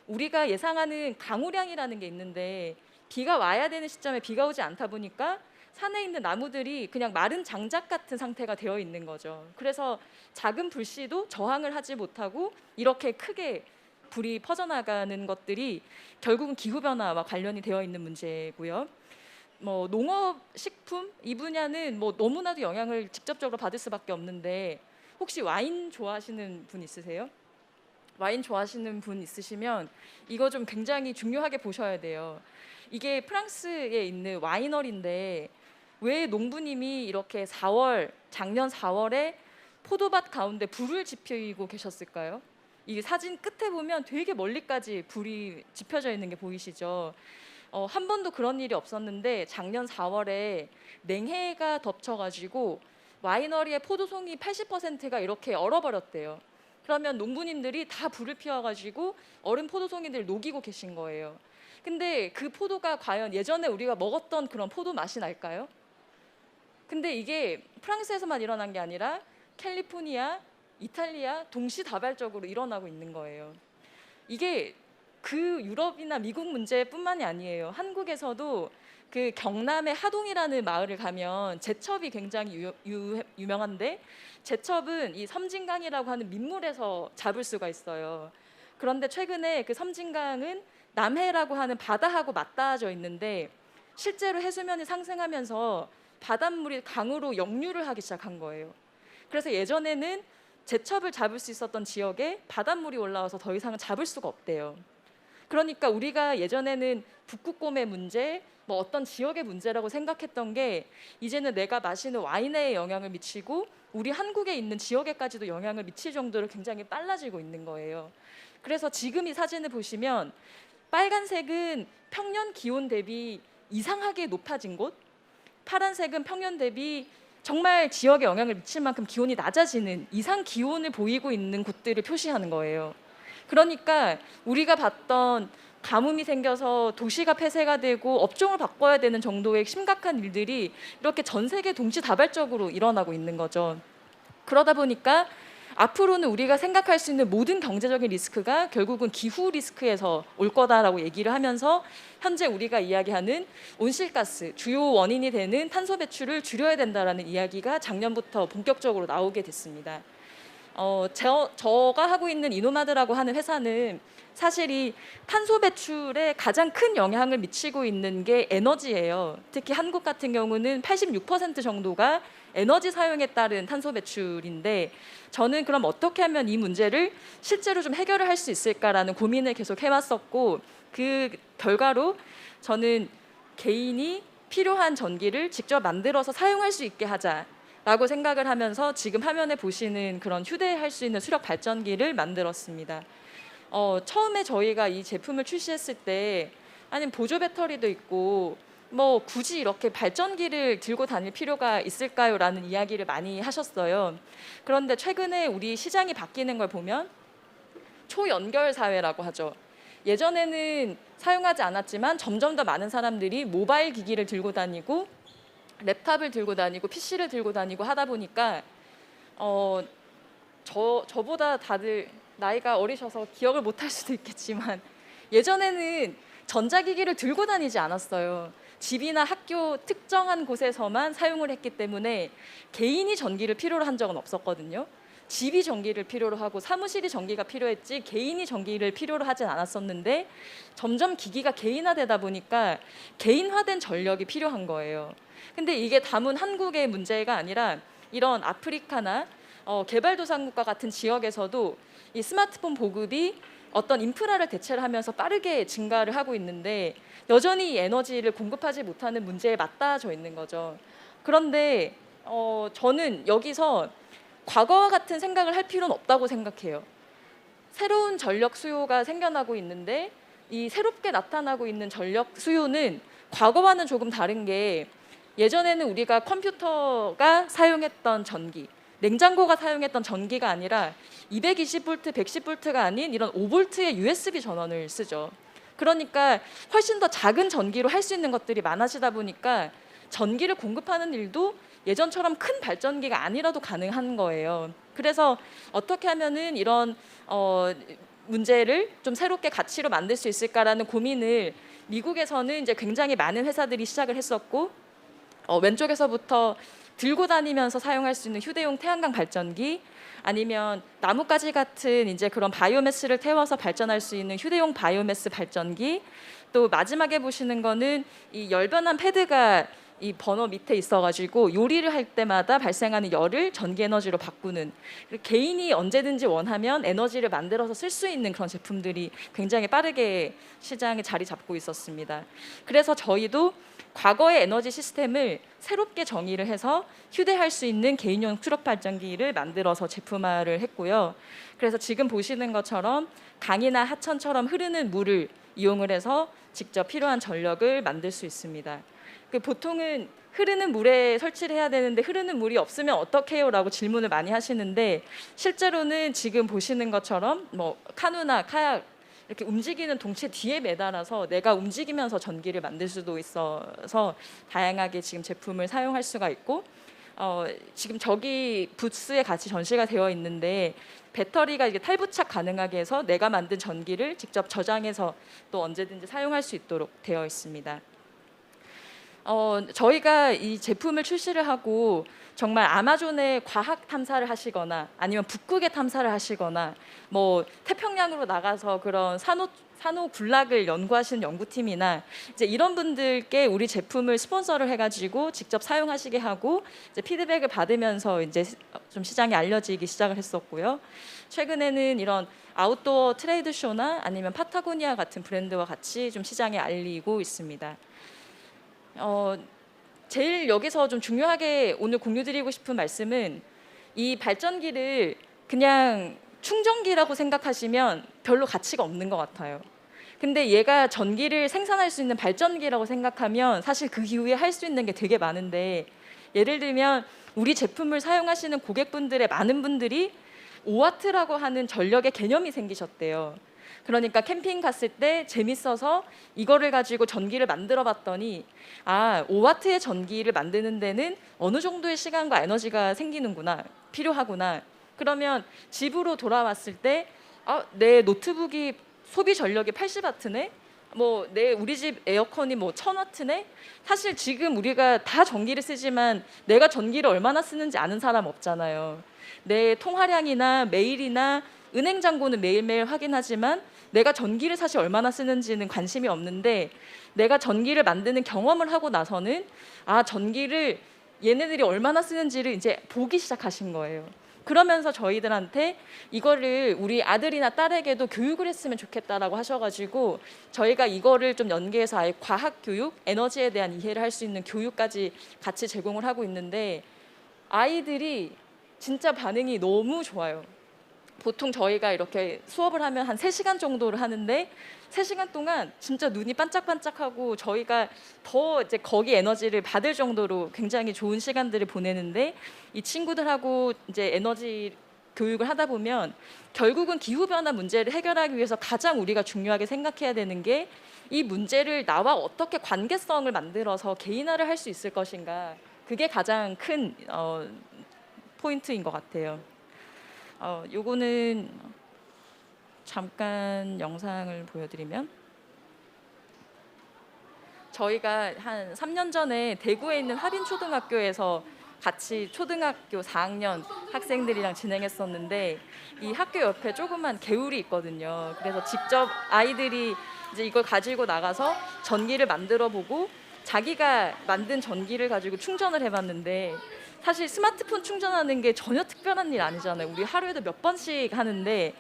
Speaker 3: 우리가 예상하는 강우량이라는 게 있는데 비가 와야 되는 시점에 비가 오지 않다 보니까 산에 있는 나무들이 그냥 마른 장작 같은 상태가 되어 있는 거죠. 그래서 작은 불씨도 저항을 하지 못하고 이렇게 크게 불이 퍼져나가는 것들이 결국은 기후 변화와 관련이 되어 있는 문제고요. 뭐 농업, 식품 이 분야는 뭐 너무나도 영향을 직접적으로 받을 수밖에 없는데 혹시 와인 좋아하시는 분 있으세요? 와인 좋아하시는 분 있으시면 이거 좀 굉장히 중요하게 보셔야 돼요. 이게 프랑스에 있는 와이너리인데 왜 농부님이 이렇게 작년 4월에 포도밭 가운데 불을 지피고 계셨을까요? 이 사진 끝에 보면 되게 멀리까지 불이 지펴져 있는 게 보이시죠? 한 번도 그런 일이 없었는데 작년 4월에 냉해가 덮쳐가지고 와이너리의 포도송이 80%가 이렇게 얼어버렸대요. 그러면 농부님들이 다 불을 피워가지고 얼은 포도송이들 녹이고 계신 거예요. 근데 그 포도가 과연 예전에 우리가 먹었던 그런 포도 맛이 날까요? 근데 이게 프랑스에서만 일어난 게 아니라 캘리포니아, 이탈리아 동시다발적으로 일어나고 있는 거예요. 이게 그 유럽이나 미국 문제뿐만이 아니에요. 한국에서도 그 경남의 하동이라는 마을을 가면 제첩이 굉장히 유명한데 제첩은 이 섬진강이라고 하는 민물에서 잡을 수가 있어요. 그런데 최근에 그 섬진강은 남해라고 하는 바다하고 맞닿아져 있는데 실제로 해수면이 상승하면서 바닷물이 강으로 역류를 하기 시작한 거예요. 그래서 예전에는 제첩을 잡을 수 있었던 지역에 바닷물이 올라와서 더 이상은 잡을 수가 없대요. 그러니까 우리가 예전에는 북극곰의 문제, 뭐 어떤 지역의 문제라고 생각했던 게 이제는 내가 마시는 와인에 영향을 미치고 우리 한국에 있는 지역에까지도 영향을 미칠 정도로 굉장히 빨라지고 있는 거예요. 그래서 지금 이 사진을 보시면 빨간색은 평년 기온 대비 이상하게 높아진 곳, 파란색은 평년 대비 정말 지역에 영향을 미칠 만큼 기온이 낮아지는 이상 기온을 보이고 있는 곳들을 표시하는 거예요. 그러니까 우리가 봤던 가뭄이 생겨서 도시가 폐쇄가 되고 업종을 바꿔야 되는 정도의 심각한 일들이 이렇게 전 세계 동시다발적으로 일어나고 있는 거죠. 그러다 보니까 앞으로는 우리가 생각할 수 있는 모든 경제적인 리스크가 결국은 기후 리스크에서 올 거다라고 얘기를 하면서 현재 우리가 이야기하는 온실가스 주요 원인이 되는 탄소 배출을 줄여야 된다라는 이야기가 작년부터 본격적으로 나오게 됐습니다. 저가 하고 있는 이노마드라고 하는 회사는 사실 이 탄소 배출에 가장 큰 영향을 미치고 있는 게 에너지예요. 특히 한국 같은 경우는 86% 정도가 에너지 사용에 따른 탄소 배출인데 저는 그럼 어떻게 하면 이 문제를 실제로 좀 해결을 할 수 있을까라는 고민을 계속 해왔었고 그 결과로 저는 개인이 필요한 전기를 직접 만들어서 사용할 수 있게 하자라고 생각을 하면서 지금 화면에 보시는 그런 휴대할 수 있는 수력 발전기를 만들었습니다. 처음에 저희가 이 제품을 출시했을 때 아니 보조 배터리도 있고 뭐 굳이 이렇게 발전기를 들고 다닐 필요가 있을까요?라는 이야기를 많이 하셨어요. 그런데 최근에 우리 시장이 바뀌는 걸 보면 초연결 사회라고 하죠. 예전에는 사용하지 않았지만 점점 더 많은 사람들이 모바일 기기를 들고 다니고 랩탑을 들고 다니고 PC를 들고 다니고 하다 보니까 저보다 다들 나이가 어리셔서 기억을 못할 수도 있겠지만 예전에는 전자기기를 들고 다니지 않았어요. 집이나 학교 특정한 곳에서만 사용을 했기 때문에 개인이 전기를 필요로 한 적은 없었거든요. 집이 전기를 필요로 하고 사무실이 전기가 필요했지 개인이 전기를 필요로 하진 않았었는데 점점 기기가 개인화되다 보니까 개인화된 전력이 필요한 거예요. 근데 이게 다문 한국의 문제가 아니라 이런 아프리카나 개발도상국과 같은 지역에서도 이 스마트폰 보급이 어떤 인프라를 대체를 하면서 빠르게 증가를 하고 있는데 여전히 이 에너지를 공급하지 못하는 문제에 맞닿아져 있는 거죠. 그런데 저는 여기서 과거와 같은 생각을 할 필요는 없다고 생각해요. 새로운 전력 수요가 생겨나고 있는데 이 새롭게 나타나고 있는 전력 수요는 과거와는 조금 다른 게 예전에는 우리가 컴퓨터가 사용했던 전기, 냉장고가 사용했던 전기가 아니라 220V, 110V가 아닌 이런 5V의 USB 전원을 쓰죠. 그러니까 훨씬 더 작은 전기로 할 수 있는 것들이 많아지다 보니까 전기를 공급하는 일도 예전처럼 큰 발전기가 아니라도 가능한 거예요. 그래서 어떻게 하면은 이런 문제를 좀 새롭게 가치로 만들 수 있을까라는 고민을 미국에서는 이제 굉장히 많은 회사들이 시작을 했었고 왼쪽에서부터 들고 다니면서 사용할 수 있는 휴대용 태양광 발전기 아니면 나뭇가지 같은 이제 그런 바이오매스를 태워서 발전할 수 있는 휴대용 바이오매스 발전기 또 마지막에 보시는 거는 이 열변한 패드가 이 버너 밑에 있어가지고 요리를 할 때마다 발생하는 열을 전기 에너지로 바꾸는 개인이 언제든지 원하면 에너지를 만들어서 쓸 수 있는 그런 제품들이 굉장히 빠르게 시장에 자리 잡고 있었습니다. 그래서 저희도 과거의 에너지 시스템을 새롭게 정의를 해서 휴대할 수 있는 개인용 트럭 발전기를 만들어서 제품화를 했고요. 그래서 지금 보시는 것처럼 강이나 하천처럼 흐르는 물을 이용을 해서 직접 필요한 전력을 만들 수 있습니다. 보통은 흐르는 물에 설치를 해야 되는데 흐르는 물이 없으면 어떡해요? 라고 질문을 많이 하시는데 실제로는 지금 보시는 것처럼 뭐 카누나 카약 이렇게 움직이는 동체 뒤에 매달아서 내가 움직이면서 전기를 만들 수도 있어서 다양하게 지금 제품을 사용할 수가 있고 지금 저기 부스에 같이 전시가 되어 있는데 배터리가 이게 탈부착 가능하게 해서 내가 만든 전기를 직접 저장해서 또 언제든지 사용할 수 있도록 되어 있습니다. 저희가 이 제품을 출시를 하고 정말 아마존에 과학 탐사를 하시거나 아니면 북극에 탐사를 하시거나 뭐 태평양으로 나가서 그런 산호 군락을 연구하시는 연구팀이나 이제 이런 분들께 우리 제품을 스폰서를 해가지고 직접 사용하시게 하고 이제 피드백을 받으면서 이제 좀 시장에 알려지기 시작을 했었고요. 최근에는 이런 아웃도어 트레이드 쇼나 아니면 파타고니아 같은 브랜드와 같이 좀 시장에 알리고 있습니다. 제일 여기서 좀 중요하게 오늘 공유드리고 싶은 말씀은 이 발전기를 그냥 충전기라고 생각하시면 별로 가치가 없는 것 같아요. 근데 얘가 전기를 생산할 수 있는 발전기라고 생각하면 사실 그 이후에 할 수 있는 게 되게 많은데 예를 들면 우리 제품을 사용하시는 고객분들의 많은 분들이 5와트라고 하는 전력의 개념이 생기셨대요. 그러니까 캠핑 갔을 때 재밌어서 이거를 가지고 전기를 만들어 봤더니 5와트의 전기를 만드는 데는 어느 정도의 시간과 에너지가 생기는구나, 필요하구나. 그러면 집으로 돌아왔을 때 내 노트북이 소비 전력이 80와트네? 우리 집 에어컨이 1000와트네? 사실 지금 우리가 다 전기를 쓰지만 내가 전기를 얼마나 쓰는지 아는 사람 없잖아요. 내 통화량이나 메일이나 은행 잔고는 매일매일 확인하지만 내가 전기를 사실 얼마나 쓰는지는 관심이 없는데 내가 전기를 만드는 경험을 하고 나서는 전기를 얘네들이 얼마나 쓰는지를 이제 보기 시작하신 거예요. 그러면서 저희들한테 이거를 우리 아들이나 딸에게도 교육을 했으면 좋겠다라고 하셔가지고 저희가 이거를 좀 연계해서 아예 과학 교육, 에너지에 대한 이해를 할 수 있는 교육까지 같이 제공을 하고 있는데 아이들이 진짜 반응이 너무 좋아요. 보통 저희가 이렇게 수업을 하면 한 3시간 정도를 하는데 3시간 동안 진짜 눈이 반짝반짝하고 저희가 더 이제 거기 에너지를 받을 정도로 굉장히 좋은 시간들을 보내는데 이 친구들하고 이제 에너지 교육을 하다 보면 결국은 기후변화 문제를 해결하기 위해서 가장 우리가 중요하게 생각해야 되는 게 이 문제를 나와 어떻게 관계성을 만들어서 개인화를 할 수 있을 것인가. 그게 가장 큰 포인트인 것 같아요. 요거는 잠깐 영상을 보여드리면 저희가 한 3년 전에 대구에 있는 하빈초등학교에서 같이 초등학교 4학년 학생들이랑 진행했었는데 이 학교 옆에 조그만 개울이 있거든요. 그래서 직접 아이들이 이제 이걸 가지고 나가서 전기를 만들어 보고 자기가 만든 전기를 가지고 충전을 해봤는데 사실 스마트폰 충전하는 게 전혀 특별한 일 아니잖아요. 우리 하루에도 몇 번씩 하는데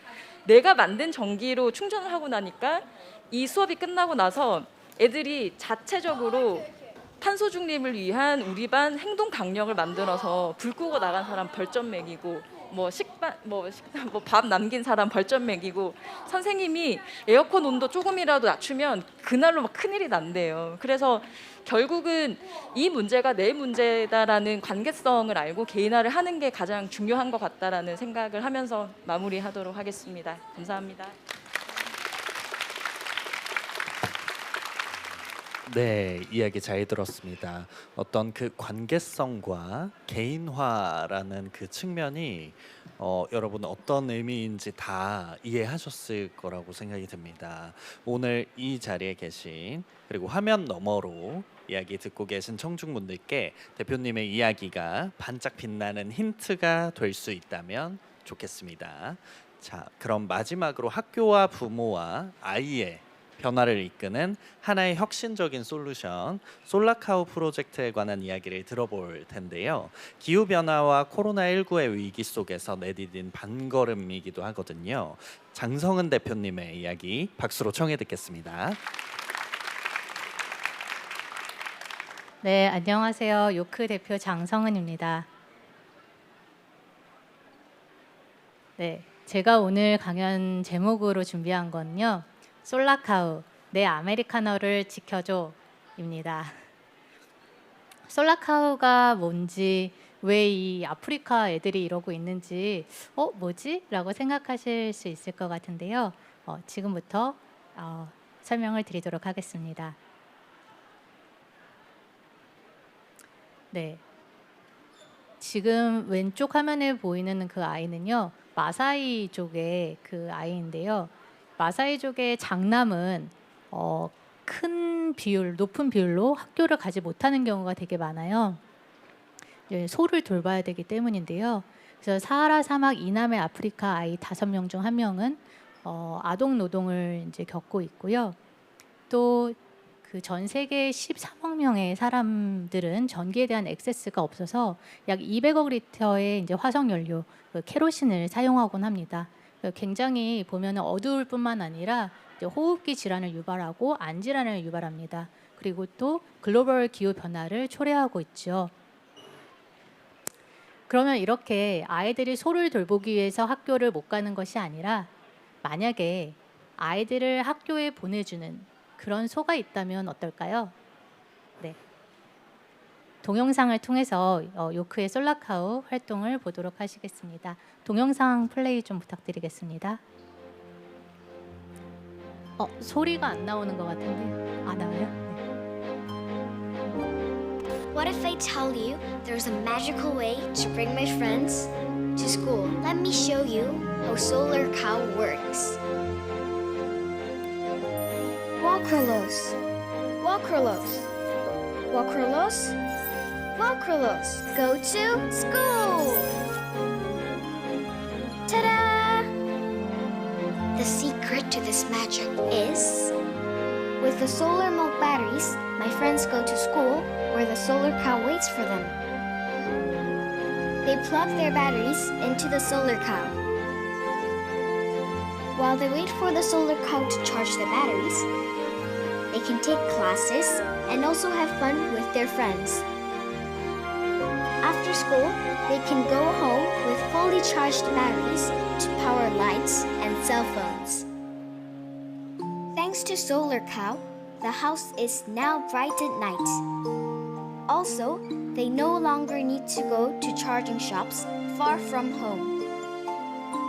Speaker 3: 내가 만든 전기로 충전을 하고 나니까 이 수업이 끝나고 나서 애들이 자체적으로 탄소 중립을 위한 우리 반 행동 강령을 만들어서 불 끄고 나간 사람 벌점 매기고 밥 남긴 사람 벌점 매기고 선생님이 에어컨 온도 조금이라도 낮추면 그날로 막 큰일이 난대요. 그래서 결국은 이 문제가 내 문제다라는 관계성을 알고 개인화를 하는 게 가장 중요한 것 같다라는 생각을 하면서 마무리하도록 하겠습니다. 감사합니다.
Speaker 1: 네, 이야기 잘 들었습니다. 어떤 그 관계성과 개인화라는 그 측면이 여러분 어떤 의미인지 다 이해하셨을 거라고 생각이 듭니다. 오늘 이 자리에 계신 그리고 화면 너머로 이야기 듣고 계신 청중분들께 대표님의 이야기가 반짝 빛나는 힌트가 될 수 있다면 좋겠습니다. 자, 그럼 마지막으로 학교와 부모와 아이의 변화를 이끄는 하나의 혁신적인 솔루션 솔라카우 프로젝트에 관한 이야기를 들어볼 텐데요. 기후 변화와 코로나19의 위기 속에서 내디딘 반걸음이기도 하거든요. 장성은 대표님의 이야기 박수로 청해 듣겠습니다.
Speaker 4: 네, 안녕하세요. 요크 대표 장성은입니다. 네, 제가 오늘 강연 제목으로 준비한 건요. 솔라카우, 내 아메리카노를 지켜줘입니다. 솔라카우가 뭔지, 왜 이 아프리카 애들이 이러고 있는지 뭐지? 라고 생각하실 수 있을 것 같은데요. 지금부터 설명을 드리도록 하겠습니다. 네, 지금 왼쪽 화면에 보이는 그 아이는요. 마사이족의 그 아이인데요. 마사이족의 장남은 높은 비율로 학교를 가지 못하는 경우가 되게 많아요. 소를 돌봐야 되기 때문인데요. 그래서 사하라 사막 이남의 아프리카 아이 5명 중 1명은 아동 노동을 이제 겪고 있고요. 또 그 전 세계 13억 명의 사람들은 전기에 대한 액세스가 없어서 약 200억 리터의 이제 화석 연료 그 케로신을 사용하곤 합니다. 굉장히 보면 어두울 뿐만 아니라 이제 호흡기 질환을 유발하고 안 질환을 유발합니다. 그리고 또 글로벌 기후 변화를 초래하고 있죠. 그러면 이렇게 아이들이 소를 돌보기 위해서 학교를 못 가는 것이 아니라 만약에 아이들을 학교에 보내주는 그런 소가 있다면 어떨까요? 네. 동영상을 통해서 요크의 솔라카우 활동을 보도록 하시겠습니다. 동영상 플레이 좀 부탁드리겠습니다. 소리가 안 나오는 것 같은데. 나와요?
Speaker 5: What if I tell you there's a magical way to bring my friends to school? Let me show you how Solar Cow works. Walkerlos, Walkerlos, Walkerlos, Walkerlos. Go to school. Ta-da! The secret to this magic is with the solar milk batteries, my friends go to school where the solar cow waits for them. They plug their batteries into the solar cow. While they wait for the solar cow to charge the batteries, they can take classes and also have fun with their friends. After school, they can go home with fully charged batteries to power lights and cell phones. Thanks to Solar Cow, the house is now bright at night. Also, they no longer need to go to charging shops far from home.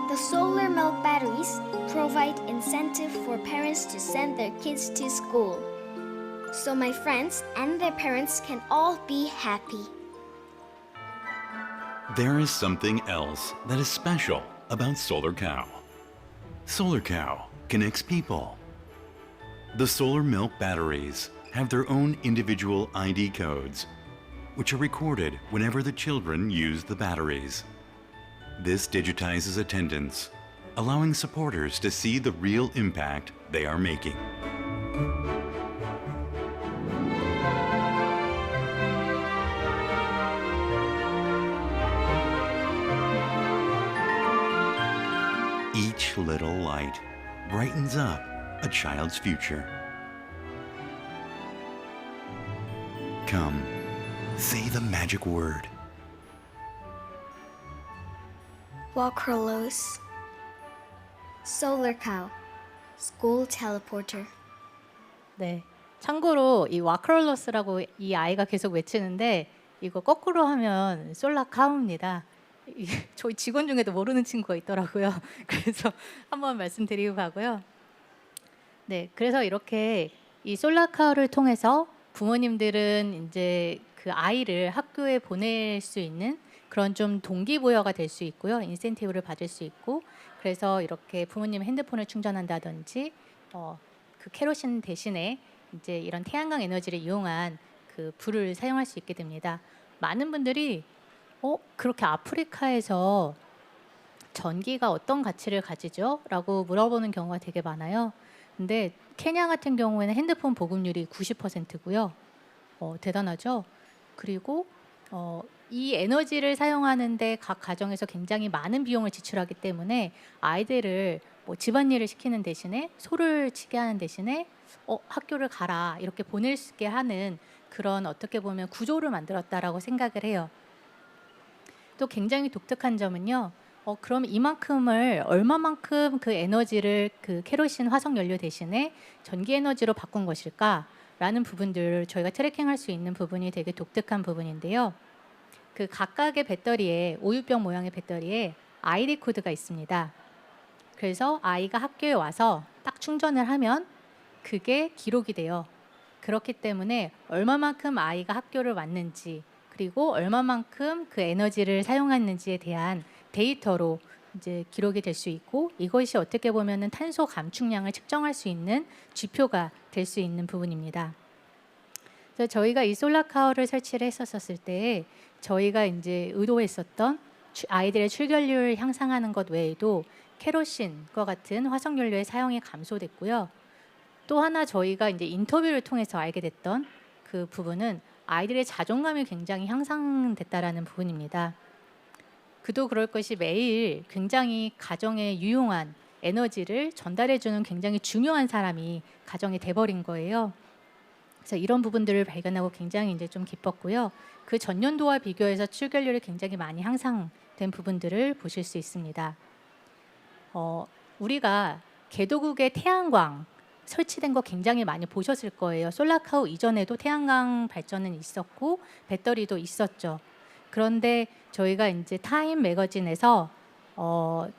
Speaker 5: The solar milk batteries provide incentive for parents to send their kids to school, so my friends and their parents can all be happy.
Speaker 6: There is something else that is special about Solar Cow. Solar Cow connects people. The solar milk batteries have their own individual ID codes, which are recorded whenever the children use the batteries. This digitizes attendance, allowing supporters to see the real impact they are making. Each little light brightens up a child's future. Come, say the magic word.
Speaker 5: Walkerlos. Solar Cow. School teleporter.
Speaker 4: 네. 참고로 이 와크롤러스라고 이 아이가 계속 외치는데 이거 거꾸로 하면 솔라카우입니다. 저희 직원 중에도 모르는 친구가 있더라고요. 그래서 한번 말씀드리고 가고요. 네, 그래서 이렇게 이 솔라카우를 통해서 부모님들은 이제 그 아이를 학교에 보낼 수 있는 그런 좀 동기부여가 될 수 있고요. 인센티브를 받을 수 있고, 그래서 이렇게 부모님 핸드폰을 충전한다든지 그 케로신 대신에 이제 이런 태양광 에너지를 이용한 그 불을 사용할 수 있게 됩니다. 많은 분들이 그렇게 아프리카에서 전기가 어떤 가치를 가지죠? 라고 물어보는 경우가 되게 많아요. 근데 케냐 같은 경우에는 핸드폰 보급률이 90%고요. 대단하죠? 그리고 이 에너지를 사용하는데 각 가정에서 굉장히 많은 비용을 지출하기 때문에 아이들을 뭐 집안일을 시키는 대신에 소를 치게 하는 대신에 학교를 가라 이렇게 보낼 수 있게 하는 그런 어떻게 보면 구조를 만들었다라고 생각을 해요. 또 굉장히 독특한 점은요. 그럼 이만큼을 얼마만큼 그 에너지를 그 케로신 화석 연료 대신에 전기 에너지로 바꾼 것일까라는 부분들을 저희가 트래킹할 수 있는 부분이 되게 독특한 부분인데요. 그 각각의 배터리에 우유병 모양의 배터리에 ID 코드가 있습니다. 그래서 아이가 학교에 와서 딱 충전을 하면 그게 기록이 돼요. 그렇기 때문에 얼마만큼 아이가 학교를 왔는지 그리고 얼마만큼 그 에너지를 사용했는지에 대한 데이터로 이제 기록이 될 수 있고 이것이 어떻게 보면은 탄소 감축량을 측정할 수 있는 지표가 될 수 있는 부분입니다. 그래서 저희가 이 솔라카우를 설치를 했었을 때 저희가 이제 의도했었던 아이들의 출결률을 향상하는 것 외에도 케로신과 같은 화석연료의 사용이 감소됐고요. 또 하나 저희가 이제 인터뷰를 통해서 알게 됐던 그 부분은 아이들의 자존감이 굉장히 향상됐다라는 부분입니다. 그도 그럴 것이 매일 굉장히 가정에 유용한 에너지를 전달해주는 굉장히 중요한 사람이 가정이 돼버린 거예요. 그래서 이런 부분들을 발견하고 굉장히 이제 좀 기뻤고요. 그 전년도와 비교해서 출결률이 굉장히 많이 향상된 부분들을 보실 수 있습니다. 우리가 개도국의 태양광 설치된 거 굉장히 많이 보셨을 거예요. 솔라카우 이전에도 태양광 발전은 있었고 배터리도 있었죠. 그런데 저희가 이제 타임 매거진에서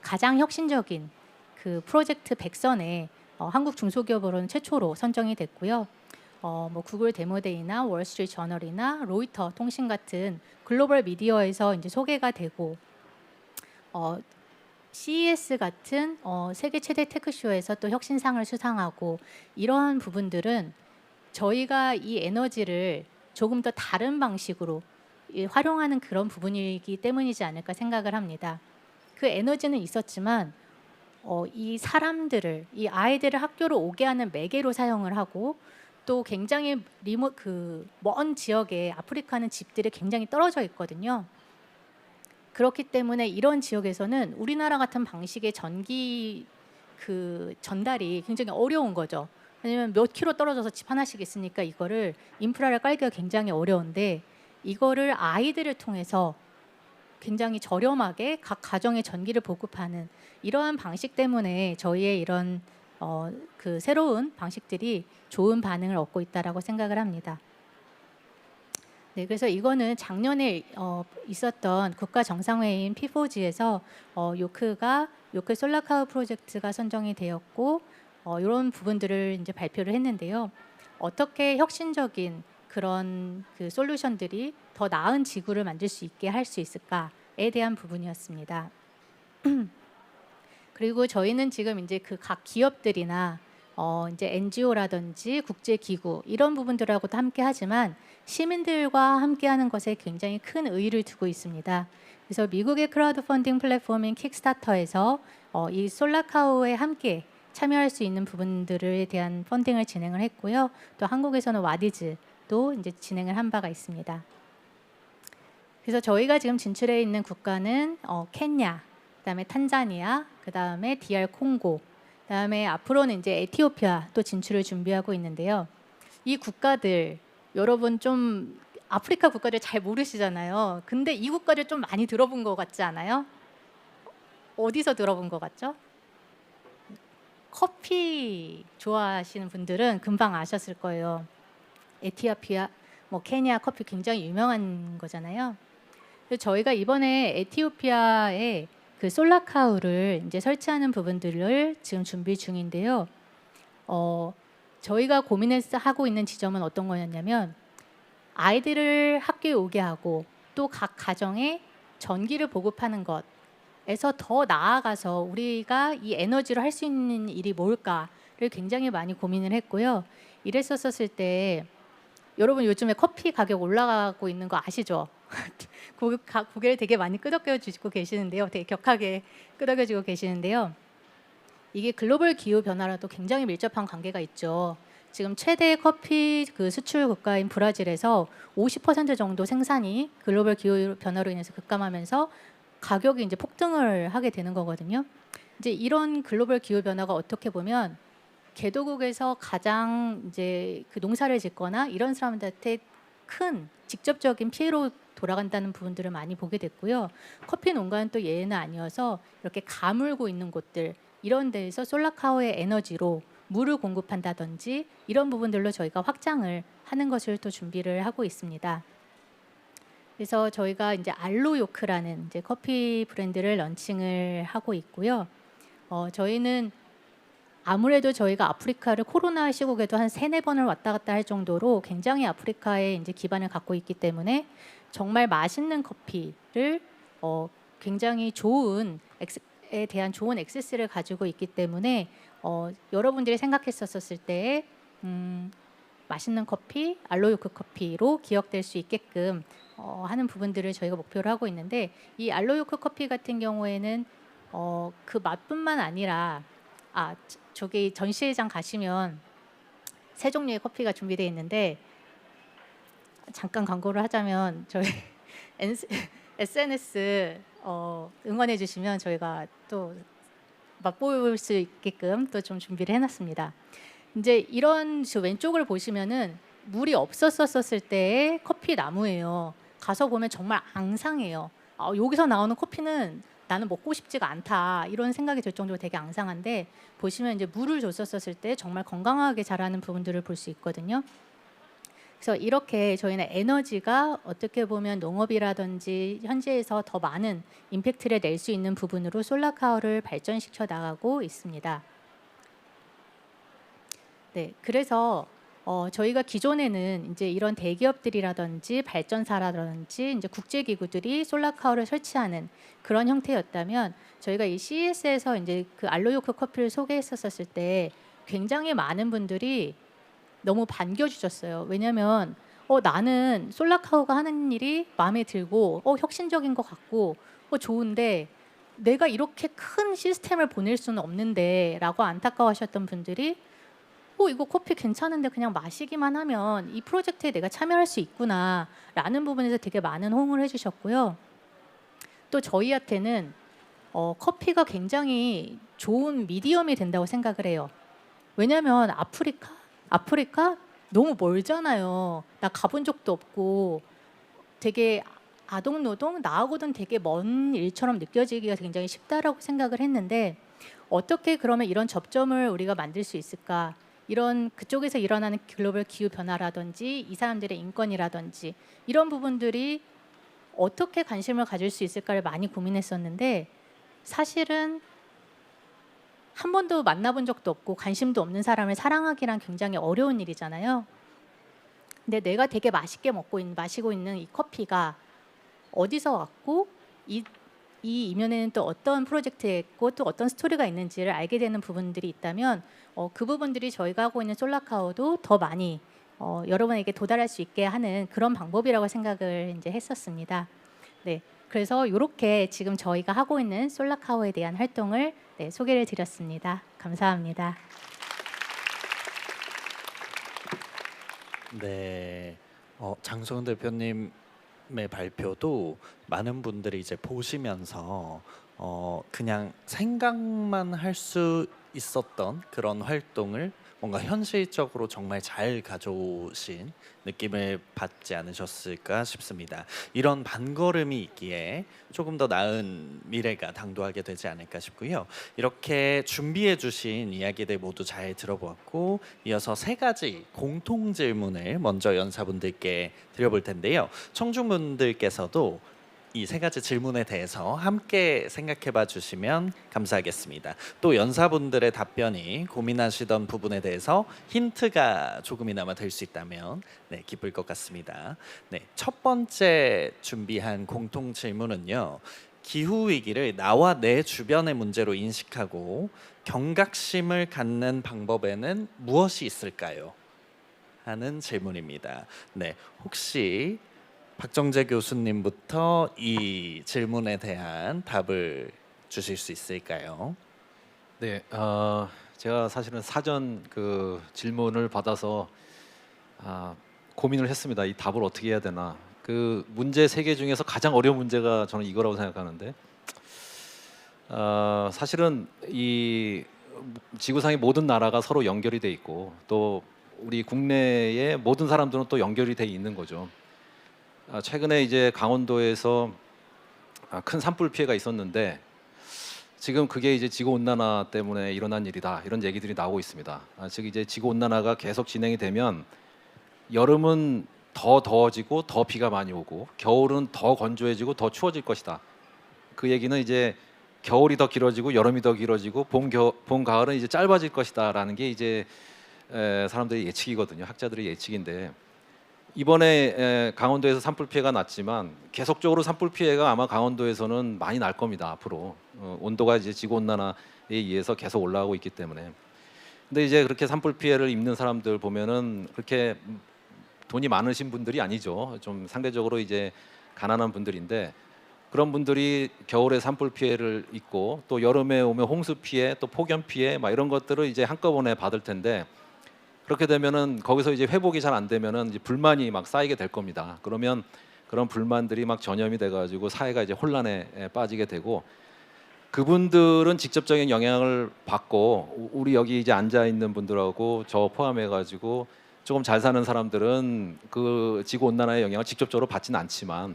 Speaker 4: 가장 혁신적인 그 프로젝트 100선에 한국 중소기업으로는 최초로 선정이 됐고요. 뭐 구글 데모데이나 월스트리트 저널이나 로이터 통신 같은 글로벌 미디어에서 이제 소개가 되고 CES 같은 세계 최대 테크쇼에서 또 혁신상을 수상하고 이러한 부분들은 저희가 이 에너지를 조금 더 다른 방식으로 활용하는 그런 부분이기 때문이지 않을까 생각을 합니다. 그 에너지는 있었지만 이 사람들을 이 아이들을 학교로 오게 하는 매개로 사용을 하고 또 굉장히 먼 지역에 아프리카는 집들이 굉장히 떨어져 있거든요. 그렇기 때문에 이런 지역에서는 우리나라 같은 방식의 전기 그 전달이 굉장히 어려운 거죠. 왜냐면 몇 킬로 떨어져서 집 하나씩 있으니까 이거를 인프라를 깔기가 굉장히 어려운데 이거를 아이들을 통해서 굉장히 저렴하게 각 가정에 전기를 보급하는 이러한 방식 때문에 저희의 이런 그 새로운 방식들이 좋은 반응을 얻고 있다라고 생각을 합니다. 네, 그래서 이거는 작년에 있었던 국가 정상회의인 P4G에서 요크 솔라카우 프로젝트가 선정이 되었고 이런 부분들을 이제 발표를 했는데요. 어떻게 혁신적인 그런 그 솔루션들이 더 나은 지구를 만들 수 있게 할 수 있을까에 대한 부분이었습니다. 그리고 저희는 지금 이제 그 각 기업들이나 이제 NGO라든지 국제기구 이런 부분들하고도 함께 하지만 시민들과 함께하는 것에 굉장히 큰 의의를 두고 있습니다. 그래서 미국의 크라우드 펀딩 플랫폼인 킥스타터에서 이 솔라카우에 함께 참여할 수 있는 부분들에 대한 펀딩을 진행을 했고요. 또 한국에서는 와디즈도 이제 진행을 한 바가 있습니다. 그래서 저희가 지금 진출해 있는 국가는 케냐, 그다음에 탄자니아, 그다음에 DR 콩고, 그다음에 앞으로는 이제 에티오피아 또 진출을 준비하고 있는데요. 이 국가들 여러분 좀 아프리카 국가들 잘 모르시잖아요. 근데 이 국가들 좀 많이 들어본 것 같지 않아요? 어디서 들어본 것 같죠? 커피 좋아하시는 분들은 금방 아셨을 거예요. 에티오피아, 뭐 케냐 커피 굉장히 유명한 거잖아요. 그래서 저희가 이번에 에티오피아에 그 솔라카우를 이제 설치하는 부분들을 지금 준비 중인데요. 저희가 고민해서 하고 있는 지점은 어떤 거였냐면 아이들을 학교에 오게 하고 또 각 가정에 전기를 보급하는 것에서 더 나아가서 우리가 이 에너지로 할 수 있는 일이 뭘까를 굉장히 많이 고민을 했고요. 이랬었을 때 여러분 요즘에 커피 가격 올라가고 있는 거 아시죠? 고개를 되게 많이 끄덕여 주시고 계시는데요. 되게 격하게 끄덕여 주고 계시는데요. 이게 글로벌 기후 변화랑도 굉장히 밀접한 관계가 있죠. 지금 최대 커피 그 수출 국가인 브라질에서 50% 정도 생산이 글로벌 기후 변화로 인해서 급감하면서 가격이 이제 폭등을 하게 되는 거거든요. 이제 이런 글로벌 기후 변화가 어떻게 보면 개도국에서 가장 이제 그 농사를 짓거나 이런 사람들한테 큰 직접적인 피해로 돌아간다는 부분들을 많이 보게 됐고요. 커피 농가는 또 예외는 아니어서 이렇게 가물고 있는 곳들 이런 데에서 솔라카우의 에너지로 물을 공급한다든지 이런 부분들로 저희가 확장을 하는 것을 또 준비를 하고 있습니다. 그래서 저희가 이제 알로요크라는 이제 커피 브랜드를 런칭을 하고 있고요. 저희는 아무래도 저희가 아프리카를 코로나 시국에도 한 3-4번을 왔다 갔다 할 정도로 굉장히 아프리카에 이제 기반을 갖고 있기 때문에 정말 맛있는 커피를 굉장히 좋은 에 대한 좋은 액세스를 가지고 있기 때문에 여러분들이 생각했었을 때 맛있는 커피, 알로요크 커피로 기억될 수 있게끔 하는 부분들을 저희가 목표로 하고 있는데 이 알로요크 커피 같은 경우에는 그 맛뿐만 아니라 저기 전시회장 가시면 세 종류의 커피가 준비되어 있는데 잠깐 광고를 하자면 저희 SNS 응원해 주시면 저희가 또 맛볼 수 있게끔 또 좀 준비를 해놨습니다. 이제 이런 저 왼쪽을 보시면은 물이 없었었을 때의 커피 나무예요. 가서 보면 정말 앙상해요. 여기서 나오는 커피는 나는 먹고 싶지가 않다 이런 생각이 들 정도로 되게 앙상한데 보시면 이제 물을 줬었을 때 정말 건강하게 자라는 부분들을 볼 수 있거든요. 그래서 이렇게 저희는 에너지가 어떻게 보면 농업이라든지 현지에서 더 많은 임팩트를 낼 수 있는 부분으로 솔라카우를 발전시켜 나가고 있습니다. 네, 그래서 저희가 기존에는 이제 이런 대기업들이라든지 발전사라든지 이제 국제기구들이 솔라카우를 설치하는 그런 형태였다면 저희가 이 CES에서 이제 그 알로요크 커피를 소개했었을 때 굉장히 많은 분들이 너무 반겨주셨어요. 왜냐하면 나는 솔라카우가 하는 일이 마음에 들고 혁신적인 것 같고 좋은데 내가 이렇게 큰 시스템을 보낼 수는 없는데 라고 안타까워하셨던 분들이 이거 커피 괜찮은데 그냥 마시기만 하면 이 프로젝트에 내가 참여할 수 있구나 라는 부분에서 되게 많은 호응을 해주셨고요. 또 저희한테는 커피가 굉장히 좋은 미디엄이 된다고 생각을 해요. 왜냐하면 아프리카 너무 멀잖아요. 나 가본 적도 없고 되게 아동 노동 나하고는 되게 먼 일처럼 느껴지기가 굉장히 쉽다라고 생각을 했는데 어떻게 그러면 이런 접점을 우리가 만들 수 있을까? 이런 그쪽에서 일어나는 글로벌 기후 변화라든지 이 사람들의 인권이라든지 이런 부분들이 어떻게 관심을 가질 수 있을까를 많이 고민했었는데 사실은 한 번도 만나본 적도 없고 관심도 없는 사람을 사랑하기란 굉장히 어려운 일이잖아요. 근데 내가 되게 맛있게 마시고 있는 이 커피가 어디서 왔고 이 이면에는 또 어떤 프로젝트에 있고 또 어떤 스토리가 있는지를 알게 되는 부분들이 있다면 그 부분들이 저희가 하고 있는 솔라카오도 더 많이 여러분에게 도달할 수 있게 하는 그런 방법이라고 생각을 이제 했었습니다. 네, 그래서 이렇게 지금 저희가 하고 있는 솔라카오에 대한 활동을 소개를 드렸습니다. 감사합니다.
Speaker 1: 네, 장소은 대표님의 발표도 많은 분들이 이제 보시면서 그냥 생각만 할 수 있었던 그런 활동을 뭔가 현실적으로 정말 잘 가져오신 느낌을 받지 않으셨을까 싶습니다. 이런 반걸음이 있기에 조금 더 나은 미래가 당도하게 되지 않을까 싶고요. 이렇게 준비해 주신 이야기들 모두 잘 들어보았고 이어서 세 가지 공통 질문을 먼저 연사분들께 드려볼 텐데요. 청중분들께서도 이 세 가지 질문에 대해서 함께 생각해 봐 주시면 감사하겠습니다. 또 연사분들의 답변이 고민하시던 부분에 대해서 힌트가 조금이나마 될 수 있다면 기쁠 것 같습니다. 첫 번째 준비한 공통 질문은요. 기후 위기를 나와 내 주변의 문제로 인식하고 경각심을 갖는 방법에는 무엇이 있을까요? 하는 질문입니다. 혹시 박정재 교수님부터 이 질문에 대한 답을 주실 수 있을까요?
Speaker 2: 네, 제가 사실은 사전 그 질문을 받아서 고민을 했습니다. 이 답을 어떻게 해야 되나. 그 문제 세 개 중에서 가장 어려운 문제가 저는 이거라고 생각하는데, 사실은 이 지구상의 모든 나라가 서로 연결이 돼 있고 또 우리 국내의 모든 사람들은 또 연결이 돼 있는 거죠. 최근에 이제 강원도에서 큰 산불 피해가 있었는데 지금 그게 이제 지구 온난화 때문에 일어난 일이다 이런 얘기들이 나오고 있습니다. 즉 이제 지구 온난화가 계속 진행이 되면 여름은 더 더워지고 더 비가 많이 오고 겨울은 더 건조해지고 더 추워질 것이다. 그 얘기는 이제 겨울이 더 길어지고 여름이 더 길어지고 봄 가을은 이제 짧아질 것이다라는 게 이제 사람들의 예측이거든요. 학자들의 예측인데. 이번에 강원도에서 산불 피해가 났지만 계속적으로 산불 피해가 아마 강원도에서는 많이 날 겁니다. 앞으로 온도가 이제 지구 온난화에 의해서 계속 올라가고 있기 때문에. 근데 이제 그렇게 산불 피해를 입는 사람들 보면은 그렇게 돈이 많으신 분들이 아니죠. 좀 상대적으로 이제 가난한 분들인데 그런 분들이 겨울에 산불 피해를 입고 또 여름에 오면 홍수 피해, 또 폭염 피해 막 이런 것들을 이제 한꺼번에 받을 텐데. 그렇게 되면은 거기서 이제 회복이 잘 안 되면은 이제 불만이 막 쌓이게 될 겁니다. 그러면 그런 불만들이 막 전염이 돼가지고 사회가 이제 혼란에 빠지게 되고 그분들은 직접적인 영향을 받고 우리 여기 이제 앉아 있는 분들하고 저 포함해가지고 조금 잘 사는 사람들은 그 지구 온난화의 영향을 직접적으로 받지는 않지만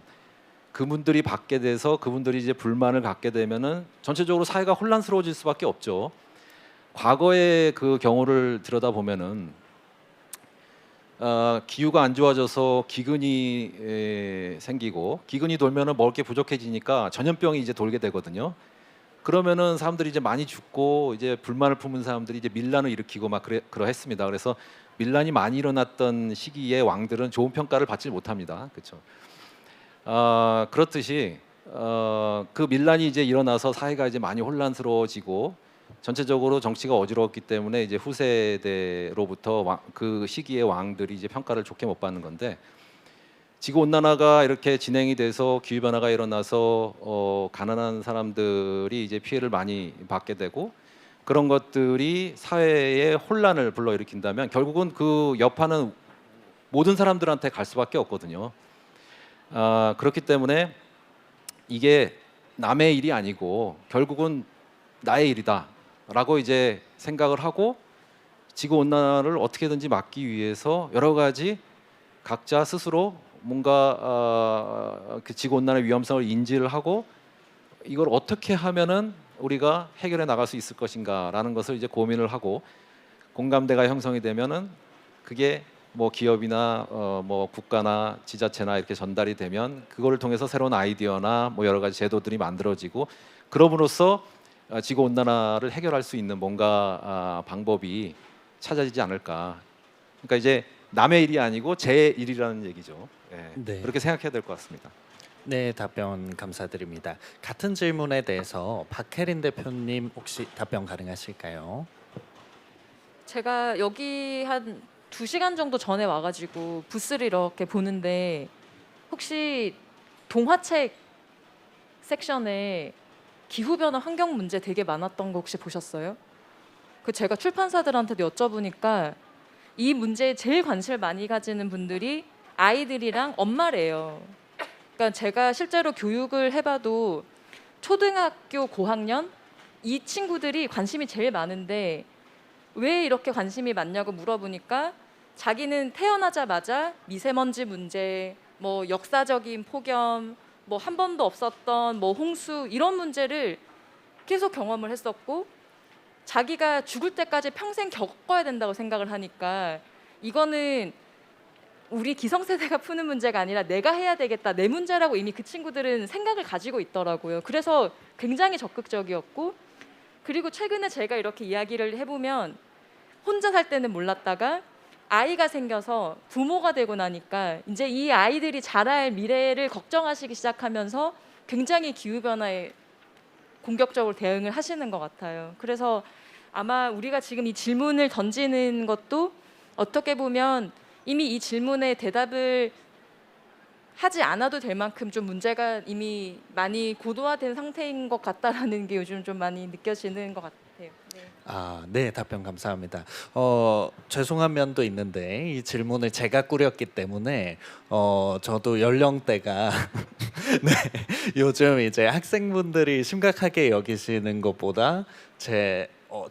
Speaker 2: 그분들이 받게 돼서 그분들이 이제 불만을 갖게 되면은 전체적으로 사회가 혼란스러워질 수밖에 없죠. 과거의 그 경우를 들여다 보면은 기후가 안 좋아져서 기근이 생기고 기근이 돌면은 먹을 게 부족해지니까 전염병이 이제 돌게 되거든요. 그러면은 사람들이 이제 많이 죽고 이제 불만을 품은 사람들이 이제 밀란을 일으키고 막 그러했습니다. 그래서 밀란이 많이 일어났던 시기에 왕들은 좋은 평가를 받지 못합니다. 그렇죠. 그렇듯이 그 밀란이 이제 일어나서 사회가 이제 많이 혼란스러워지고 전체적으로 정치가 어지러웠기 때문에 이제 후세대로부터 그 시기의 왕들이 이제 평가를 좋게 못 받는 건데 지구 온난화가 이렇게 진행이 돼서 기후 변화가 일어나서 가난한 사람들이 이제 피해를 많이 받게 되고 그런 것들이 사회에 혼란을 불러일으킨다면 결국은 그 여파는 모든 사람들한테 갈 수밖에 없거든요. 그렇기 때문에 이게 남의 일이 아니고 결국은 나의 일이다라고 이제 생각을 하고 지구 온난화를 어떻게든지 막기 위해서 여러 가지 각자 스스로 뭔가 그 지구 온난화의 위험성을 인지를 하고 이걸 어떻게 하면은 우리가 해결해 나갈 수 있을 것인가라는 것을 이제 고민을 하고 공감대가 형성이 되면은 그게 뭐 기업이나 뭐 국가나 지자체나 이렇게 전달이 되면 그거를 통해서 새로운 아이디어나 뭐 여러 가지 제도들이 만들어지고 그럼으로써 지구 온난화를 해결할 수 있는 뭔가 방법이 찾아지지 않을까. 그러니까 이제 남의 일이 아니고 제 일이라는 얘기죠. 예,
Speaker 1: 네.
Speaker 2: 그렇게 생각해야 될 것 같습니다.
Speaker 1: 네, 답변 감사드립니다. 같은 질문에 대해서 박혜린 대표님 혹시 답변 가능하실까요?
Speaker 3: 제가 여기 한 2시간 정도 전에 와가지고 부스를 이렇게 보는데 혹시 동화책 섹션에 기후변화 환경 문제 되게 많았던 거 혹시 보셨어요? 그 제가 출판사들한테도 여쭤보니까 이 문제에 제일 관심을 많이 가지는 분들이 아이들이랑 엄마래요. 그러니까 제가 실제로 교육을 해봐도 초등학교 고학년 이 친구들이 관심이 제일 많은데 왜 이렇게 관심이 많냐고 물어보니까 자기는 태어나자마자 미세먼지 문제, 뭐 역사적인 폭염, 뭐 한 번도 없었던 뭐 홍수 이런 문제를 계속 경험을 했었고 자기가 죽을 때까지 평생 겪어야 된다고 생각을 하니까 이거는 우리 기성세대가 푸는 문제가 아니라 내가 해야 되겠다 내 문제라고 이미 그 친구들은 생각을 가지고 있더라고요. 그래서 굉장히 적극적이었고 그리고 최근에 제가 이렇게 이야기를 해보면 혼자 살 때는 몰랐다가 아이가 생겨서 부모가 되고 나니까 이제 이 아이들이 자랄 미래를 걱정하시기 시작하면서 굉장히 기후변화에 공격적으로 대응을 하시는 것 같아요. 그래서 아마 우리가 지금 이 질문을 던지는 것도 어떻게 보면 이미 이 질문에 대답을 하지 않아도 될 만큼 좀 문제가 이미 많이 고도화된 상태인 것 같다라는 게 요즘 좀 많이 느껴지는 것 같아요. 네.
Speaker 1: 아, 네, 답변 감사합니다. 죄송한 면도 있는데 이 질문을 제가 꾸렸기 때문에 저도 연령대가 네, 요즘 이제 학생분들이 심각하게 여기시는 것보다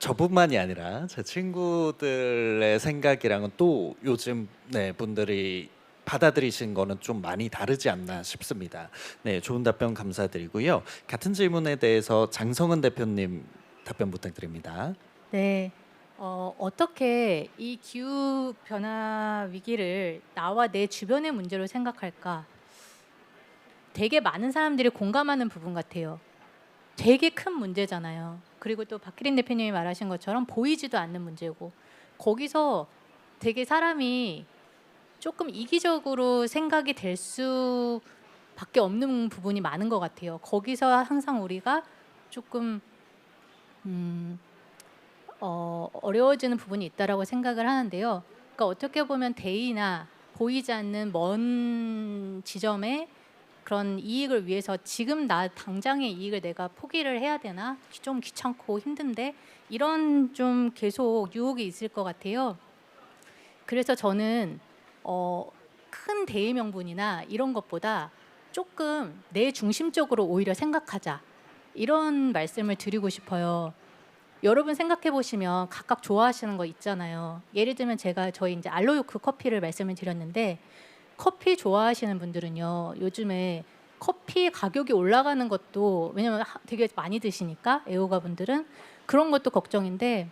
Speaker 1: 저뿐만이 아니라 제 친구들의 생각이랑은 또 요즘 네, 분들이 받아들이신 거는 좀 많이 다르지 않나 싶습니다. 네, 좋은 답변 감사드리고요. 같은 질문에 대해서 장성은 대표님 답변 부탁드립니다.
Speaker 4: 네. 어떻게 이 기후 변화 위기를 나와 내 주변의 문제로 생각할까? 되게 많은 사람들이 공감하는 부분 같아요. 되게 큰 문제잖아요. 그리고 또 박혜린 대표님이 말하신 것처럼 보이지도 않는 문제고 거기서 되게 사람이 조금 이기적으로 생각이 될 수밖에 없는 부분이 많은 것 같아요. 거기서 항상 우리가 조금 어려워지는 부분이 있다라고 생각을 하는데요. 그러니까 어떻게 보면 대의나 보이지 않는 먼 지점에 그런 이익을 위해서 지금 나 당장의 이익을 내가 포기를 해야 되나? 좀 귀찮고 힘든데 이런 좀 계속 유혹이 있을 것 같아요. 그래서 저는 큰 대의 명분이나 이런 것보다 조금 내 중심적으로 오히려 생각하자 이런 말씀을 드리고 싶어요. 여러분 생각해 보시면 각각 좋아하시는 거 있잖아요. 예를 들면 제가 저희 이제 알로요크 커피를 말씀을 드렸는데 커피 좋아하시는 분들은요 요즘에 커피 가격이 올라가는 것도 왜냐면 되게 많이 드시니까 애호가 분들은 그런 것도 걱정인데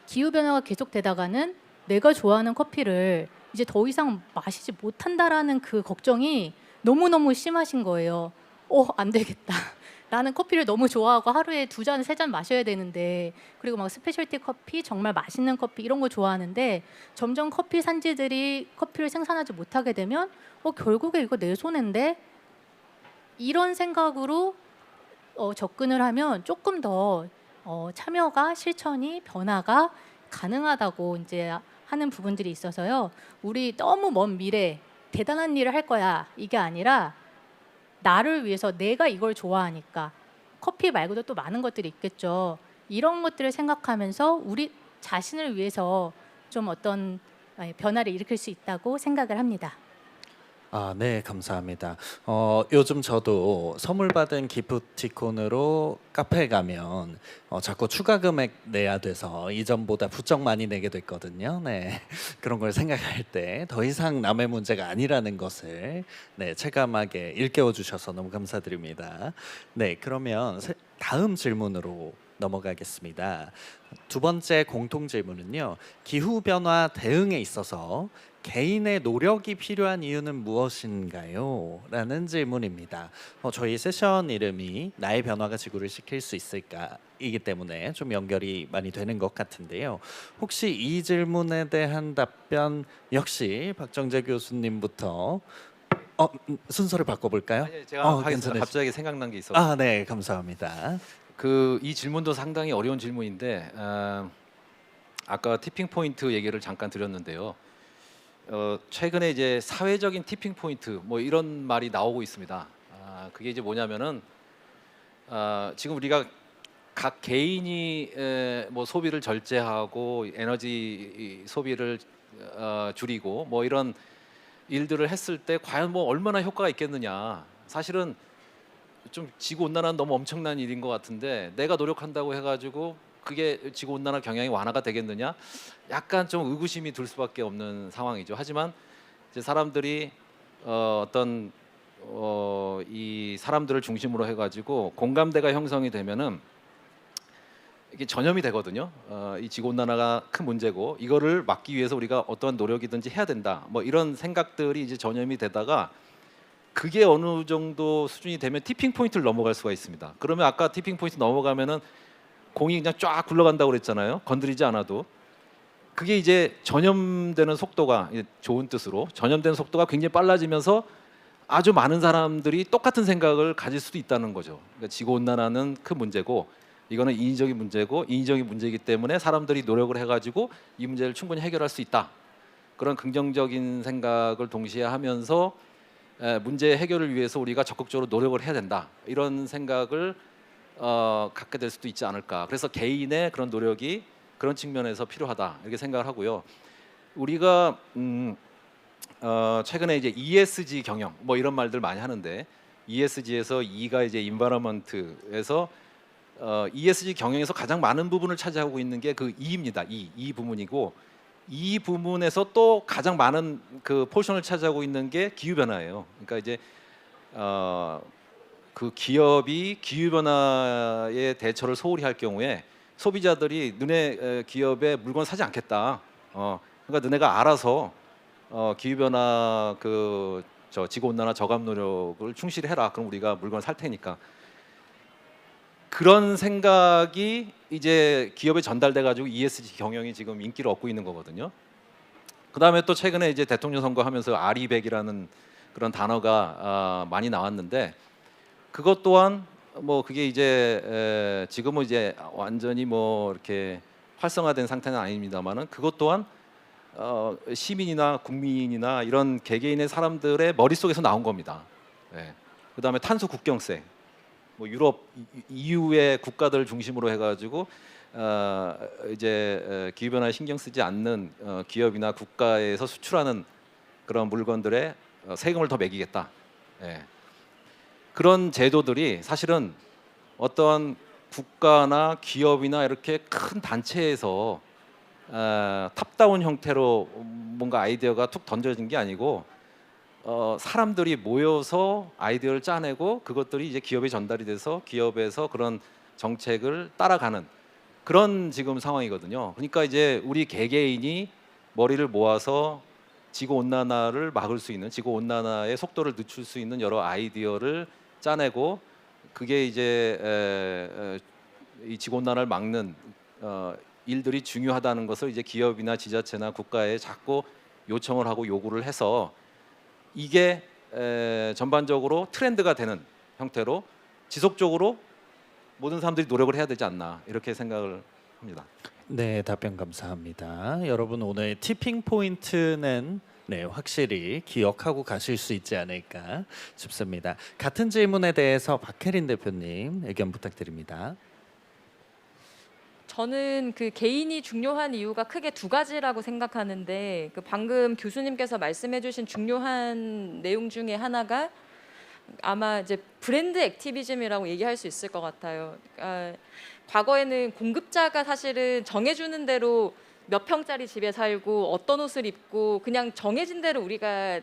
Speaker 4: 기후 변화가 계속되다가는 내가 좋아하는 커피를 이제 더 이상 마시지 못한다라는 그 걱정이 너무너무 심하신 거예요. 안 되겠다. 나는 커피를 너무 좋아하고 하루에 2잔, 3잔 마셔야 되는데 그리고 막 스페셜티 커피, 정말 맛있는 커피 이런 거 좋아하는데 점점 커피 산지들이 커피를 생산하지 못하게 되면 결국에 이거 내 손해인데 이런 생각으로 접근을 하면 조금 더 참여가 실천이 변화가 가능하다고 이제 하는 부분들이 있어서요. 우리 너무 먼 미래 대단한 일을 할 거야 이게 아니라 나를 위해서 내가 이걸 좋아하니까 커피 말고도 또 많은 것들이 있겠죠. 이런 것들을 생각하면서 우리 자신을 위해서 좀 어떤 변화를 일으킬 수 있다고 생각을 합니다.
Speaker 1: 네, 감사합니다. 요즘 저도 선물 받은 기프티콘으로 카페에 가면 자꾸 추가 금액 내야 돼서 이전보다 부쩍 많이 내게 됐거든요. 네, 그런 걸 생각할 때 더 이상 남의 문제가 아니라는 것을 네, 체감하게 일깨워 주셔서 너무 감사드립니다. 네, 그러면 다음 질문으로 넘어가겠습니다. 두 번째 공통 질문은요. 기후 변화 대응에 있어서 개인의 노력이 필요한 이유는 무엇인가요? 라는 질문입니다. 저희 세션 이름이 나의 변화가 지구를 지킬 수 있을까? 이기 때문에 좀 연결이 많이 되는 것 같은데요. 혹시 이 질문에 대한 답변 역시 박정재 교수님부터 순서를 바꿔볼까요?
Speaker 2: 아니, 제가 하겠습니다.
Speaker 1: 괜찮으시-
Speaker 2: 갑자기 생각난 게 있어서.
Speaker 1: 네, 감사합니다.
Speaker 2: 이 질문도 상당히 어려운 질문인데 아까 티핑 포인트 얘기를 잠깐 드렸는데요. 최근에 이제 사회적인 티핑 포인트 뭐 이런 말이 나오고 있습니다. 그게 이제 뭐냐면은 지금 우리가 각 개인이 뭐 소비를 절제하고 에너지 소비를 줄이고 뭐 이런 일들을 했을 때 과연 뭐 얼마나 효과가 있겠느냐. 사실은 좀 지구 온난화는 너무 엄청난 일인 것 같은데 내가 노력한다고 해가지고 그게 지구 온난화 경향이 완화가 되겠느냐? 약간 좀 의구심이 들 수밖에 없는 상황이죠. 하지만 이제 사람들이 이 사람들을 중심으로 해가지고 공감대가 형성이 되면은 이게 전염이 되거든요. 이 지구 온난화가 큰 문제고 이거를 막기 위해서 우리가 어떠한 노력이든지 해야 된다. 뭐 이런 생각들이 이제 전염이 되다가 그게 어느 정도 수준이 되면 티핑 포인트를 넘어갈 수가 있습니다. 그러면 아까 티핑 포인트 넘어가면은 공이 그냥 쫙 굴러간다고 그랬잖아요. 건드리지 않아도. 그게 이제 전염되는 속도가 좋은 뜻으로 전염되는 속도가 굉장히 빨라지면서 아주 많은 사람들이 똑같은 생각을 가질 수도 있다는 거죠. 그러니까 지구 온난화는 큰 문제고 이거는 인위적인 문제고 인위적인 문제이기 때문에 사람들이 노력을 해가지고 이 문제를 충분히 해결할 수 있다. 그런 긍정적인 생각을 동시에 하면서 문제 해결을 위해서 우리가 적극적으로 노력을 해야 된다. 이런 생각을 갖게 될 수도 있지 않을까. 그래서 개인의 그런 노력이 그런 측면에서 필요하다. 이렇게 생각을 하고요. 우리가 최근에 이제 ESG 경영 뭐 이런 말들 많이 하는데 ESG에서 E가 이제 environment에서 ESG 경영에서 가장 많은 부분을 차지하고 있는 게 그 E입니다. E 부문이고 이 부문에서 또 가장 많은 그 포션을 차지하고 있는 게 기후 변화예요. 그러니까 이제 그 기업이 기후 변화의 대처를 소홀히 할 경우에 소비자들이 너네 기업에 물건 사지 않겠다. 그러니까 너네가 알아서 기후 변화 지구 온난화 저감 노력을 충실히 해라. 그럼 우리가 물건 살 테니까. 그런 생각이 이제 기업에 전달돼 가지고 ESG 경영이 지금 인기를 얻고 있는 거거든요. 그다음에 또 최근에 이제 대통령 선거하면서 RE100이라는 그런 단어가 많이 나왔는데 그것 또한 뭐 그게 이제 지금은 이제 완전히 뭐 이렇게 활성화된 상태는 아닙니다만은 그것 또한 시민이나 국민이나 이런 개개인의 사람들의 머릿속에서 나온 겁니다. 그다음에 탄소 국경세. 뭐 유럽 EU의 국가들 중심으로 해가지고 이제 기후 변화에 신경 쓰지 않는 기업이나 국가에서 수출하는 그런 물건들에 세금을 더 매기겠다. 그런 제도들이 사실은 어떠한 국가나 기업이나 이렇게 큰 단체에서 탑다운 형태로 뭔가 아이디어가 툭 던져진 게 아니고 사람들이 모여서 아이디어를 짜내고 그것들이 이제 기업에 전달이 돼서 기업에서 그런 정책을 따라가는 그런 지금 상황이거든요. 그러니까 이제 우리 개개인이 머리를 모아서 지구 온난화를 막을 수 있는 지구 온난화의 속도를 늦출 수 있는 여러 아이디어를 짜내고 그게 이제 이 지구 온난화를 막는 일들이 중요하다는 것을 이제 기업이나 지자체나 국가에 자꾸 요청을 하고 요구를 해서 이게 전반적으로 트렌드가 되는 형태로 지속적으로 모든 사람들이 노력을 해야 되지 않나 이렇게 생각을 합니다.
Speaker 1: 네, 답변 감사합니다. 여러분 오늘 티핑 포인트는 네, 확실히 기억하고 가실 수 있지 않을까 싶습니다. 같은 질문에 대해서 박혜린 대표님 의견 부탁드립니다.
Speaker 3: 저는 그 개인이 중요한 이유가 크게 두 가지라고 생각하는데 그 방금 교수님께서 말씀해주신 중요한 내용 중에 하나가 아마 이제 브랜드 액티비즘이라고 얘기할 수 있을 것 같아요. 과거에는 공급자가 사실은 정해주는 대로 몇 평짜리 집에 살고 어떤 옷을 입고 그냥 정해진 대로 우리가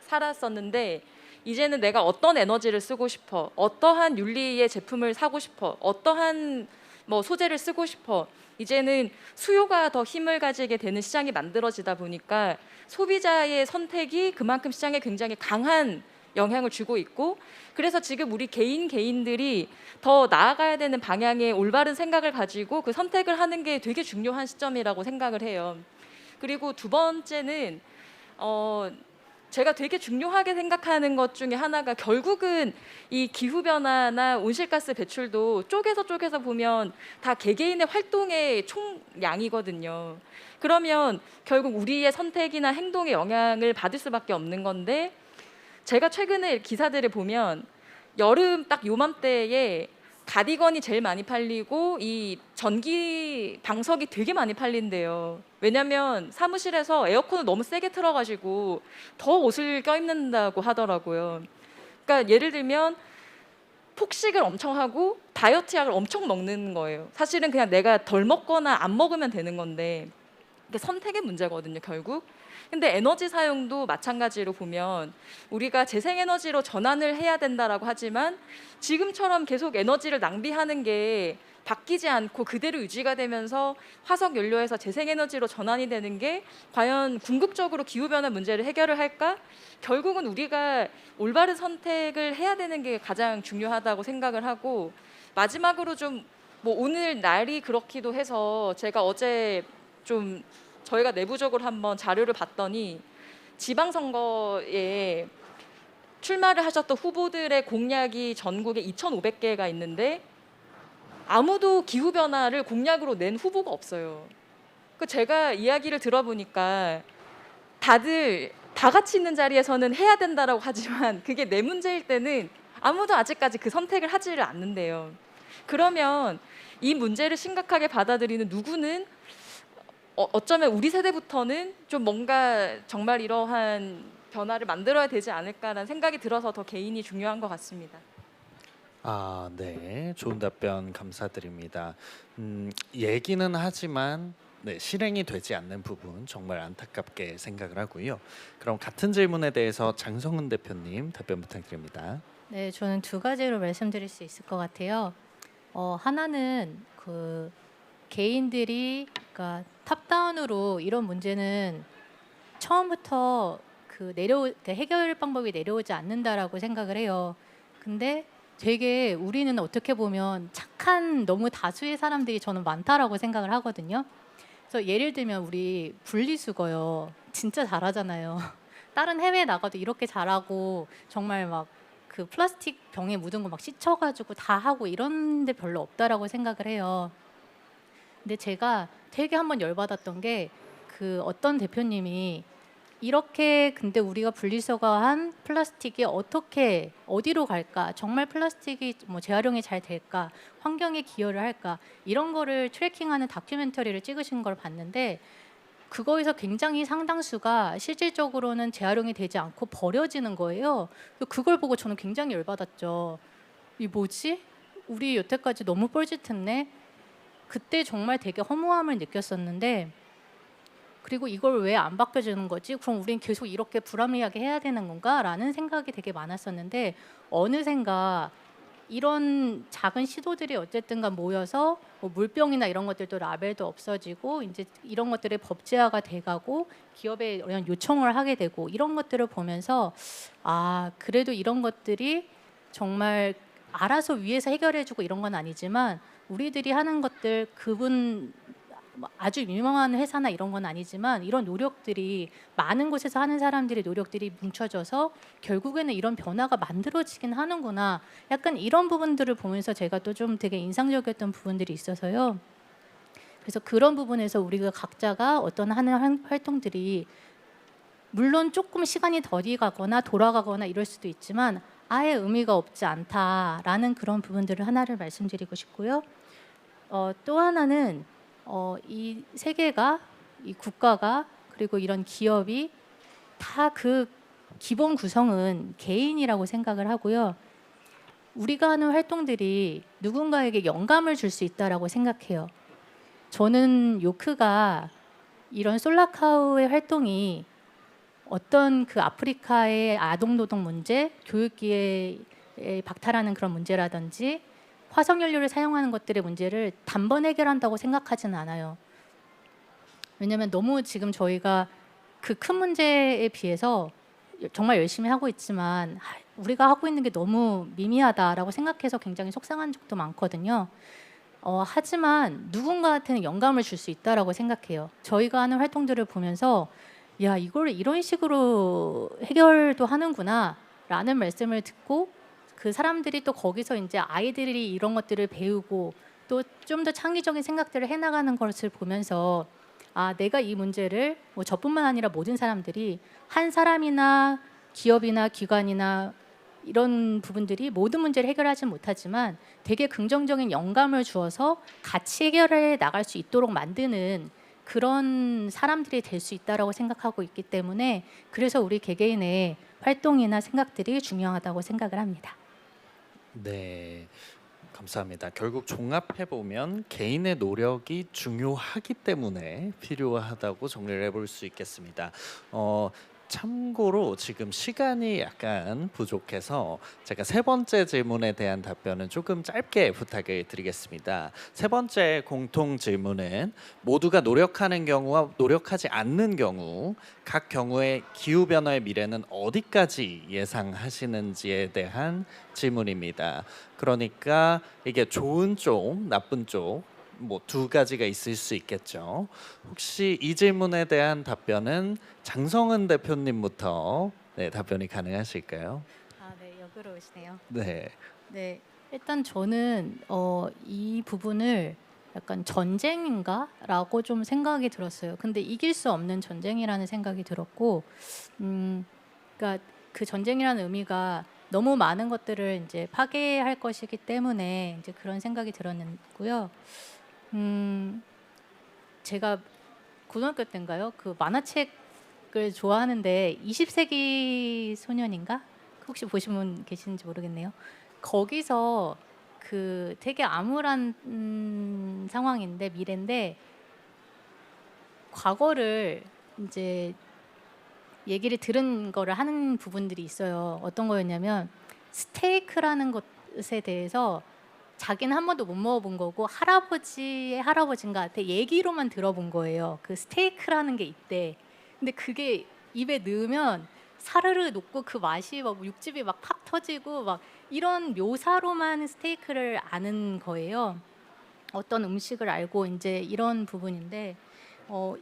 Speaker 3: 살았었는데 이제는 내가 어떤 에너지를 쓰고 싶어, 어떠한 윤리의 제품을 사고 싶어, 어떠한 뭐 소재를 쓰고 싶어. 이제는 수요가 더 힘을 가지게 되는 시장이 만들어지다 보니까 소비자의 선택이 그만큼 시장에 굉장히 강한 영향을 주고 있고 그래서 지금 우리 개인들이 더 나아가야 되는 방향의 올바른 생각을 가지고 그 선택을 하는 게 되게 중요한 시점이라고 생각을 해요. 그리고 두 번째는 제가 되게 중요하게 생각하는 것 중에 하나가 결국은 이 기후변화나 온실가스 배출도 쪼개서 보면 다 개개인의 활동의 총량이거든요. 그러면 결국 우리의 선택이나 행동에 영향을 받을 수밖에 없는 건데 제가 최근에 기사들을 보면 여름 딱 요맘때에 가디건이 제일 많이 팔리고 이 전기 방석이 되게 많이 팔린대요. 왜냐면 사무실에서 에어컨을 너무 세게 틀어가지고 더 옷을 껴입는다고 하더라고요. 그러니까 예를 들면 폭식을 엄청 하고 다이어트 약을 엄청 먹는 거예요. 사실은 그냥 내가 덜 먹거나 안 먹으면 되는 건데 이게 선택의 문제거든요, 결국. 근데 에너지 사용도 마찬가지로 보면 우리가 재생에너지로 전환을 해야 된다라고 하지만 지금처럼 계속 에너지를 낭비하는 게 바뀌지 않고 그대로 유지가 되면서 화석 연료에서 재생에너지로 전환이 되는 게 과연 궁극적으로 기후변화 문제를 해결을 할까? 결국은 우리가 올바른 선택을 해야 되는 게 가장 중요하다고 생각을 하고 마지막으로 좀 뭐 오늘 날이 그렇기도 해서 제가 어제 좀 저희가 내부적으로 한번 자료를 봤더니 지방선거에 출마를 하셨던 후보들의 공약이 전국에 2,500개가 있는데 아무도 기후변화를 공약으로 낸 후보가 없어요. 그 제가 이야기를 들어보니까 다들 다 같이 있는 자리에서는 해야 된다라고 하지만 그게 내 문제일 때는 아무도 아직까지 그 선택을 하지를 않는데요. 그러면 이 문제를 심각하게 받아들이는 누구는 어쩌면 우리 세대부터는 좀 뭔가 정말 이러한 변화를 만들어야 되지 않을까라는 생각이 들어서 더 개인이 중요한 것 같습니다.
Speaker 1: 네. 좋은 답변 감사드립니다. 얘기는 하지만 실행이 되지 않는 부분 정말 안타깝게 생각을 하고요. 그럼 같은 질문에 대해서 장성은 대표님 답변 부탁드립니다.
Speaker 4: 네, 저는 두 가지로 말씀드릴 수 있을 것 같아요. 하나는 그 개인들이 그러니까 탑다운으로 이런 문제는 처음부터 그 해결 방법이 내려오지 않는다라고 생각을 해요. 근데 되게 우리는 어떻게 보면 착한 너무 다수의 사람들이 저는 많다라고 생각을 하거든요. 그래서 예를 들면 우리 분리수거요. 진짜 잘하잖아요. 다른 해외에 나가도 이렇게 잘하고 정말 막 그 플라스틱 병에 묻은 거 막 씻어가지고 다 하고 이런 데 별로 없다라고 생각을 해요. 근데 제가 되게 한번 열받았던 게 그 어떤 대표님이 이렇게 근데 우리가 분리수거한 플라스틱이 어떻게 어디로 갈까? 정말 플라스틱이 뭐 재활용이 잘 될까? 환경에 기여를 할까? 이런 거를 트래킹하는 다큐멘터리를 찍으신 걸 봤는데 그거에서 굉장히 상당수가 실질적으로는 재활용이 되지 않고 버려지는 거예요. 그걸 보고 저는 굉장히 열받았죠. 이 뭐지? 우리 여태까지 너무 뻘짓했네. 그때 정말 되게 허무함을 느꼈었는데 그리고 이걸 왜 안 바뀌어주는 거지? 그럼 우린 계속 이렇게 불합리하게 해야 되는 건가? 라는 생각이 되게 많았었는데 어느샌가 이런 작은 시도들이 어쨌든가 모여서 뭐 물병이나 이런 것들도 라벨도 없어지고 이제 이런 것들이 법제화가 돼가고 기업에 이런 요청을 하게 되고 이런 것들을 보면서 그래도 이런 것들이 정말 알아서 위에서 해결해주고 이런 건 아니지만 우리들이 하는 것들 그분 아주 유명한 회사나 이런 건 아니지만 이런 노력들이 많은 곳에서 하는 사람들의 노력들이 뭉쳐져서 결국에는 이런 변화가 만들어지긴 하는구나. 약간 이런 부분들을 보면서 제가 또 좀 되게 인상적이었던 부분들이 있어서요. 그래서 그런 부분에서 우리가 각자가 어떤 하는 활동들이 물론 조금 시간이 더디 가거나 돌아가거나 이럴 수도 있지만 아예 의미가 없지 않다라는 그런 부분들을 하나를 말씀드리고 싶고요. 또 하나는 이 세계가, 이 국가가, 그리고 이런 기업이 다 그 기본 구성은 개인이라고 생각을 하고요. 우리가 하는 활동들이 누군가에게 영감을 줄 수 있다라고 생각해요. 저는 요크가 이런 솔라카우의 활동이 어떤 그 아프리카의 아동 노동 문제, 교육기회에 박탈하는 그런 문제라든지 화석연료를 사용하는 것들의 문제를 단번 해결한다고 생각하지는 않아요. 왜냐하면 너무 지금 저희가 그 큰 문제에 비해서 정말 열심히 하고 있지만 우리가 하고 있는 게 너무 미미하다라고 생각해서 굉장히 속상한 적도 많거든요. 하지만 누군가한테는 영감을 줄 수 있다라고 생각해요. 저희가 하는 활동들을 보면서 야, 이걸 이런 식으로 해결도 하는구나 라는 말씀을 듣고 그 사람들이 또 거기서 이제 아이들이 이런 것들을 배우고 또 좀 더 창의적인 생각들을 해나가는 것을 보면서 아, 내가 이 문제를 뭐 저뿐만 아니라 모든 사람들이 한 사람이나 기업이나 기관이나 이런 부분들이 모든 문제를 해결하지 못하지만 되게 긍정적인 영감을 주어서 같이 해결해 나갈 수 있도록 만드는 그런 사람들이 될 수 있다라고 생각하고 있기 때문에 그래서 우리 개개인의 활동이나 생각들이 중요하다고 생각을 합니다.
Speaker 1: 네, 감사합니다. 결국 종합해 보면 개인의 노력이 중요하기 때문에 필요하다고 정리를 해볼 수 있겠습니다. 참고로 지금 시간이 약간 부족해서 제가 세 번째 질문에 대한 답변은 조금 짧게 부탁을 드리겠습니다. 세 번째 공통 질문은 모두가 노력하는 경우와 노력하지 않는 경우 각 경우의 기후 변화의 미래는 어디까지 예상하시는지에 대한 질문입니다. 그러니까 이게 좋은 쪽, 나쁜 쪽 뭐 두 가지가 있을 수 있겠죠. 혹시 이 질문에 대한 답변은 장성은 대표님부터 답변이 가능하실까요?
Speaker 4: 아, 네, 역으로 오시네요.
Speaker 1: 네.
Speaker 4: 네, 일단 저는 이 부분을 약간 전쟁인가라고 좀 생각이 들었어요. 근데 이길 수 없는 전쟁이라는 생각이 들었고, 그러니까 그 전쟁이라는 의미가 너무 많은 것들을 이제 파괴할 것이기 때문에 이제 그런 생각이 들었고요. 제가 고등학교 때인가요? 그 만화책을 좋아하는데 20세기 소년인가? 혹시 보신 분 계시는지 모르겠네요. 거기서 그 되게 암울한 상황인데 미래인데 과거를 이제 얘기를 들은 거를 하는 부분들이 있어요. 어떤 거였냐면 스테이크라는 것에 대해서 자기는 한 번도 못 먹어본 거고 할아버지의 할아버지인가한테 얘기로만 들어본 거예요. 그 스테이크라는 게 있대. 근데 그게 입에 넣으면 사르르 녹고 그 맛이 막 육즙이 막 팍 터지고 막 이런 묘사로만 스테이크를 아는 거예요. 어떤 음식을 알고 이제 이런 부분인데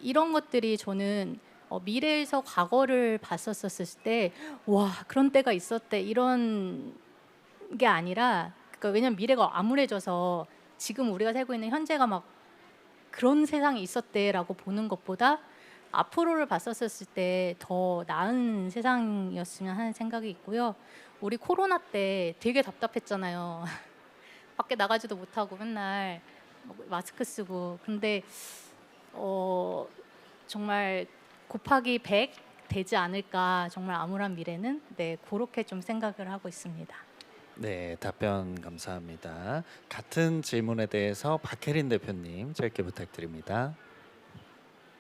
Speaker 4: 이런 것들이 저는 미래에서 과거를 봤었을 때 와, 그런 때가 있었대 이런 게 아니라 그러니까 왜냐면 미래가 암울해져서 지금 우리가 살고 있는 현재가 막 그런 세상이 있었대라고 보는 것보다 앞으로를 봤었을 때 더 나은 세상이었으면 하는 생각이 있고요. 우리 코로나 때 되게 답답했잖아요. 밖에 나가지도 못하고 맨날 마스크 쓰고. 근데 정말 곱하기 100 되지 않을까. 정말 암울한 미래는 그렇게 좀 생각을 하고 있습니다.
Speaker 1: 네, 답변 감사합니다. 같은 질문에 대해서 박혜린 대표님 짧게 부탁드립니다.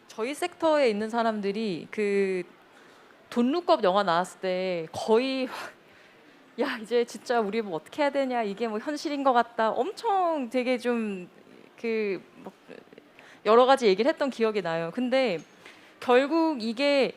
Speaker 3: 저희 섹터에 있는 사람들이 그 돈룩업 영화 나왔을 때 거의 야, 이제 진짜 우리 뭐 어떻게 해야 되냐, 이게 뭐 현실인 것 같다, 엄청 되게 좀 그 뭐 여러 가지 얘기를 했던 기억이 나요. 근데 결국 이게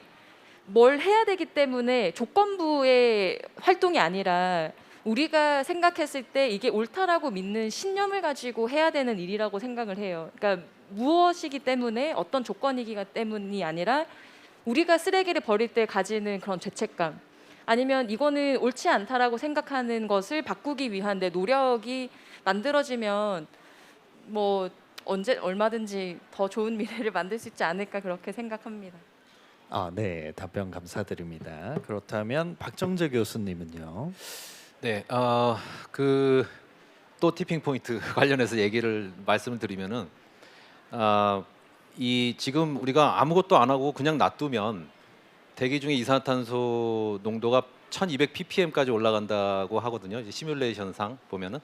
Speaker 3: 뭘 해야 되기 때문에 조건부의 활동이 아니라 우리가 생각했을 때 이게 옳다라고 믿는 신념을 가지고 해야 되는 일이라고 생각을 해요. 그러니까 무엇이기 때문에 어떤 조건이기 때문이 아니라 우리가 쓰레기를 버릴 때 가지는 그런 죄책감, 아니면 이거는 옳지 않다라고 생각하는 것을 바꾸기 위한 내 노력이 만들어지면 뭐 언제 얼마든지 더 좋은 미래를 만들 수 있지 않을까, 그렇게 생각합니다.
Speaker 1: 네, 답변 감사드립니다. 그렇다면 박정재 교수님은요?
Speaker 2: 네, 그 또 티핑 포인트 관련해서 얘기를 말씀을 드리면은 이 지금 우리가 아무것도 안 하고 그냥 놔두면 대기 중에 이산화탄소 농도가 1200 ppm까지 올라간다고 하거든요. 이제 시뮬레이션상 보면은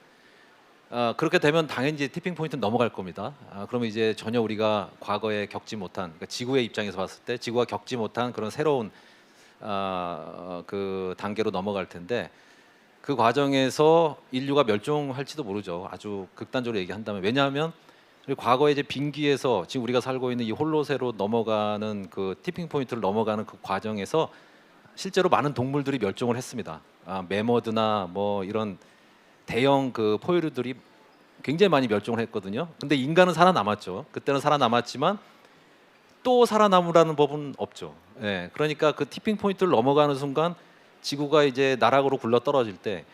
Speaker 2: 그렇게 되면 당연히 이제 티핑 포인트 넘어갈 겁니다. 그러면 이제 전혀 우리가 과거에 겪지 못한, 그러니까 지구의 입장에서 봤을 때 지구가 겪지 못한 그런 새로운 그 단계로 넘어갈 텐데, 그 과정에서 인류가 멸종할지도 모르죠. 아주 극단적으로 얘기한다면. 왜냐하면 과거에 이제 빙기에서 지금 우리가 살고 있는 이 홀로세로 넘어가는 그 티핑 포인트를 넘어가는 그 과정에서 실제로 많은 동물들이 멸종을 했습니다. 매머드나 뭐 이런 대형 그 포유류들이 굉장히 많이 멸종을 했거든요. 근데 인간은 살아남았죠. 그때는 살아남았지만 또 살아남으라는 법은 없죠. 예, 그러니까 그 티핑 포인트를 넘어가는 순간 지구가 이제 나락으로 굴러 떨어질 때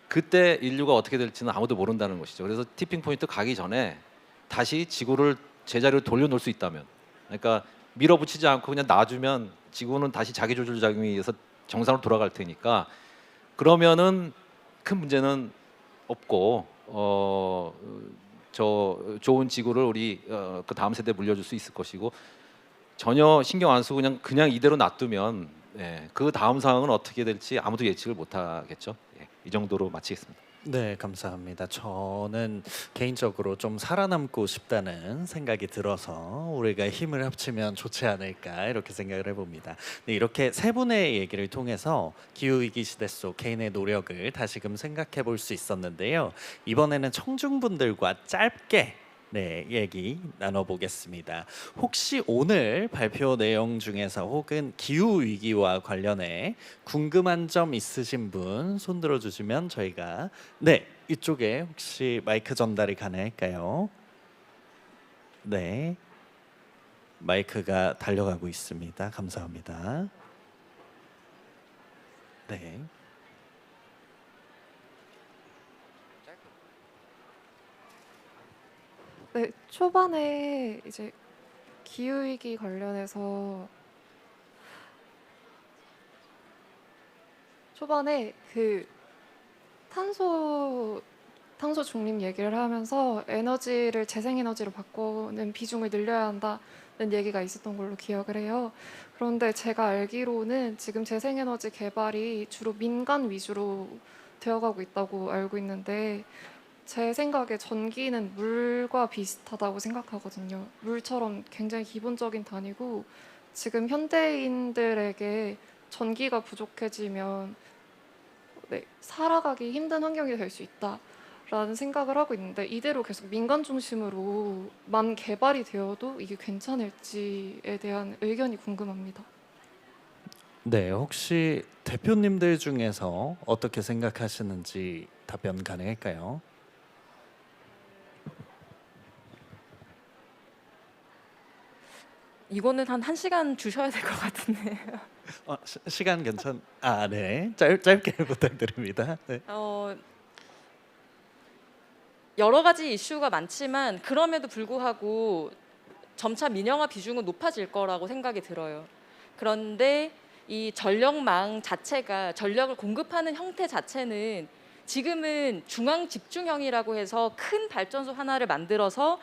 Speaker 2: 그때 인류가 어떻게 될지는 아무도 모른다는 것이죠. 그래서 티핑 포인트 가기 전에 다시 지구를 제자리로 돌려놓을 수 있다면, 그러니까 밀어붙이지 않고 그냥 놔주면 지구는 다시 자기 조절 작용에 의해서 정상으로 돌아갈 테니까, 그러면은 큰 문제는 없고 저 좋은 지구를 우리 그 다음 세대에 물려줄 수 있을 것이고, 전혀 신경 안 쓰고 그냥 이대로 놔두면 그 다음 상황은 어떻게 될지 아무도 예측을 못하겠죠. 이 정도로 마치겠습니다.
Speaker 1: 네, 감사합니다. 저는 개인적으로 좀 살아남고 싶다는 생각이 들어서 우리가 힘을 합치면 좋지 않을까 이렇게 생각을 해봅니다. 네, 이렇게 세 분의 얘기를 통해서 기후위기 시대 속 개인의 노력을 다시금 생각해 볼 수 있었는데요. 이번에는 청중분들과 짧게 얘기 나눠보겠습니다. 혹시 오늘 발표 내용 중에서 혹은 기후 위기와 관련해 궁금한 점 있으신 분 손들어 주시면 저희가 이쪽에 혹시 마이크 전달이 가능할까요? 네, 마이크가 달려가고 있습니다. 감사합니다. 네.
Speaker 7: 네, 초반에 이제 기후위기 관련해서 초반에 그 탄소 중립 얘기를 하면서 에너지를 재생에너지로 바꾸는 비중을 늘려야 한다는 얘기가 있었던 걸로 기억을 해요. 그런데 제가 알기로는 지금 재생에너지 개발이 주로 민간 위주로 되어가고 있다고 알고 있는데, 제 생각에 전기는 물과 비슷하다고 생각하거든요. 물처럼 굉장히 기본적인 단위고, 지금 현대인들에게 전기가 부족해지면 살아가기 힘든 환경이 될 수 있다라는 생각을 하고 있는데, 이대로 계속 민간 중심으로만 개발이 되어도 이게 괜찮을지에 대한 의견이 궁금합니다.
Speaker 1: 네, 혹시 대표님들 중에서 어떻게 생각하시는지 답변 가능할까요?
Speaker 3: 이거는 한 1시간 주셔야 될 것 같은데.
Speaker 1: 시간 네. 짧게 부탁드립니다. 네.
Speaker 3: 여러 가지 이슈가 많지만 그럼에도 불구하고 점차 민영화 비중은 높아질 거라고 생각이 들어요. 그런데 이 전력망 자체가, 전력을 공급하는 형태 자체는 지금은 중앙 집중형이라고 해서 큰 발전소 하나를 만들어서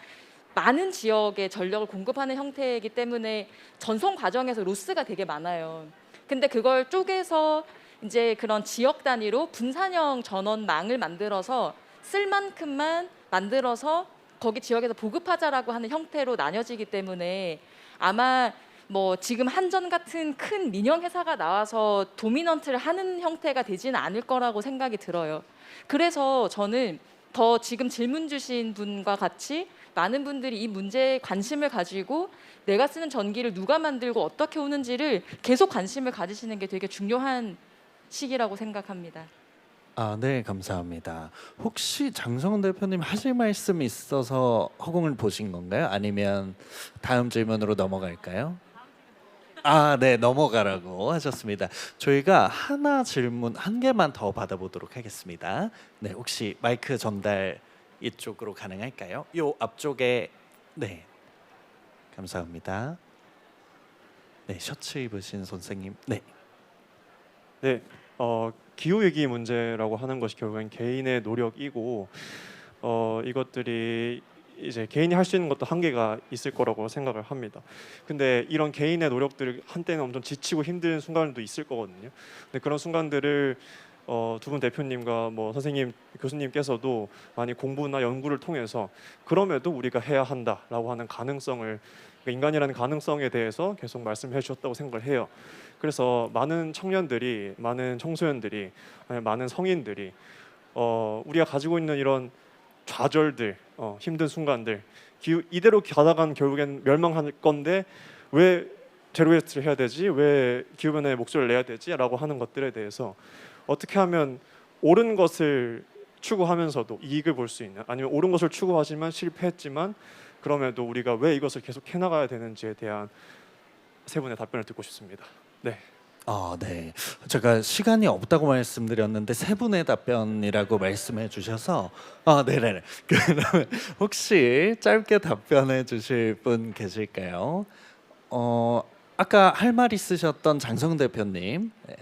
Speaker 3: 많은 지역에 전력을 공급하는 형태이기 때문에 전송 과정에서 로스가 되게 많아요. 근데 그걸 쪼개서 이제 그런 지역 단위로 분산형 전원망을 만들어서 쓸 만큼만 만들어서 거기 지역에서 보급하자라고 하는 형태로 나뉘어지기 때문에, 아마 뭐 지금 한전 같은 큰 민영 회사가 나와서 도미넌트를 하는 형태가 되지는 않을 거라고 생각이 들어요. 그래서 저는 더 지금 질문 주신 분과 같이 많은 분들이 이 문제에 관심을 가지고 내가 쓰는 전기를 누가 만들고 어떻게 오는지를 계속 관심을 가지시는 게 되게 중요한 시기라고 생각합니다.
Speaker 1: 네, 감사합니다. 혹시 장성훈 대표님 하실 말씀 있어서 허공을 보신 건가요? 아니면 다음 질문으로 넘어갈까요? 네, 넘어가라고 하셨습니다. 저희가 질문 한 개만 더 받아보도록 하겠습니다. 네, 혹시 마이크 전달 이쪽으로 가능할까요? 요 앞쪽에. 네, 감사합니다. 네, 셔츠 입으신 선생님. 네.
Speaker 8: 네, 기후 위기 문제라고 하는 것이 결국엔 개인의 노력이고 이것들이 이제 개인이 할 수 있는 것도 한계가 있을 거라고 생각을 합니다. 근데 이런 개인의 노력들을 한때는 엄청 지치고 힘든 순간도 있을 거거든요. 근데 그런 순간들을 두 분 대표님과 뭐 선생님, 교수님께서도 많이 공부나 연구를 통해서 그럼에도 우리가 해야 한다라고 하는 가능성을, 그러니까 인간이라는 가능성에 대해서 계속 말씀해 주셨다고 생각을 해요. 그래서 많은 청년들이, 많은 청소년들이, 아니, 많은 성인들이 우리가 가지고 있는 이런 좌절들, 힘든 순간들, 이대로 가다간 결국엔 멸망할 건데 왜 제로웨이스트를 해야 되지? 왜 기후변화에 목소리를 내야 되지? 라고 하는 것들에 대해서 어떻게 하면 옳은 것을 추구하면서도 이익을 볼 수 있는, 아니면 옳은 것을 추구하지만 실패했지만 그럼에도 우리가 왜 이것을 계속 해나가야 되는지에 대한 세 분의 답변을 듣고 싶습니다. 네.
Speaker 1: 네. 제가 시간이 없다고 말씀드렸는데 세 분의 답변이라고 말씀해 주셔서 네네네. 그러면 혹시 짧게 답변해 주실 분 계실까요? 아까 할 말 있으셨던 장성 대표님. 네.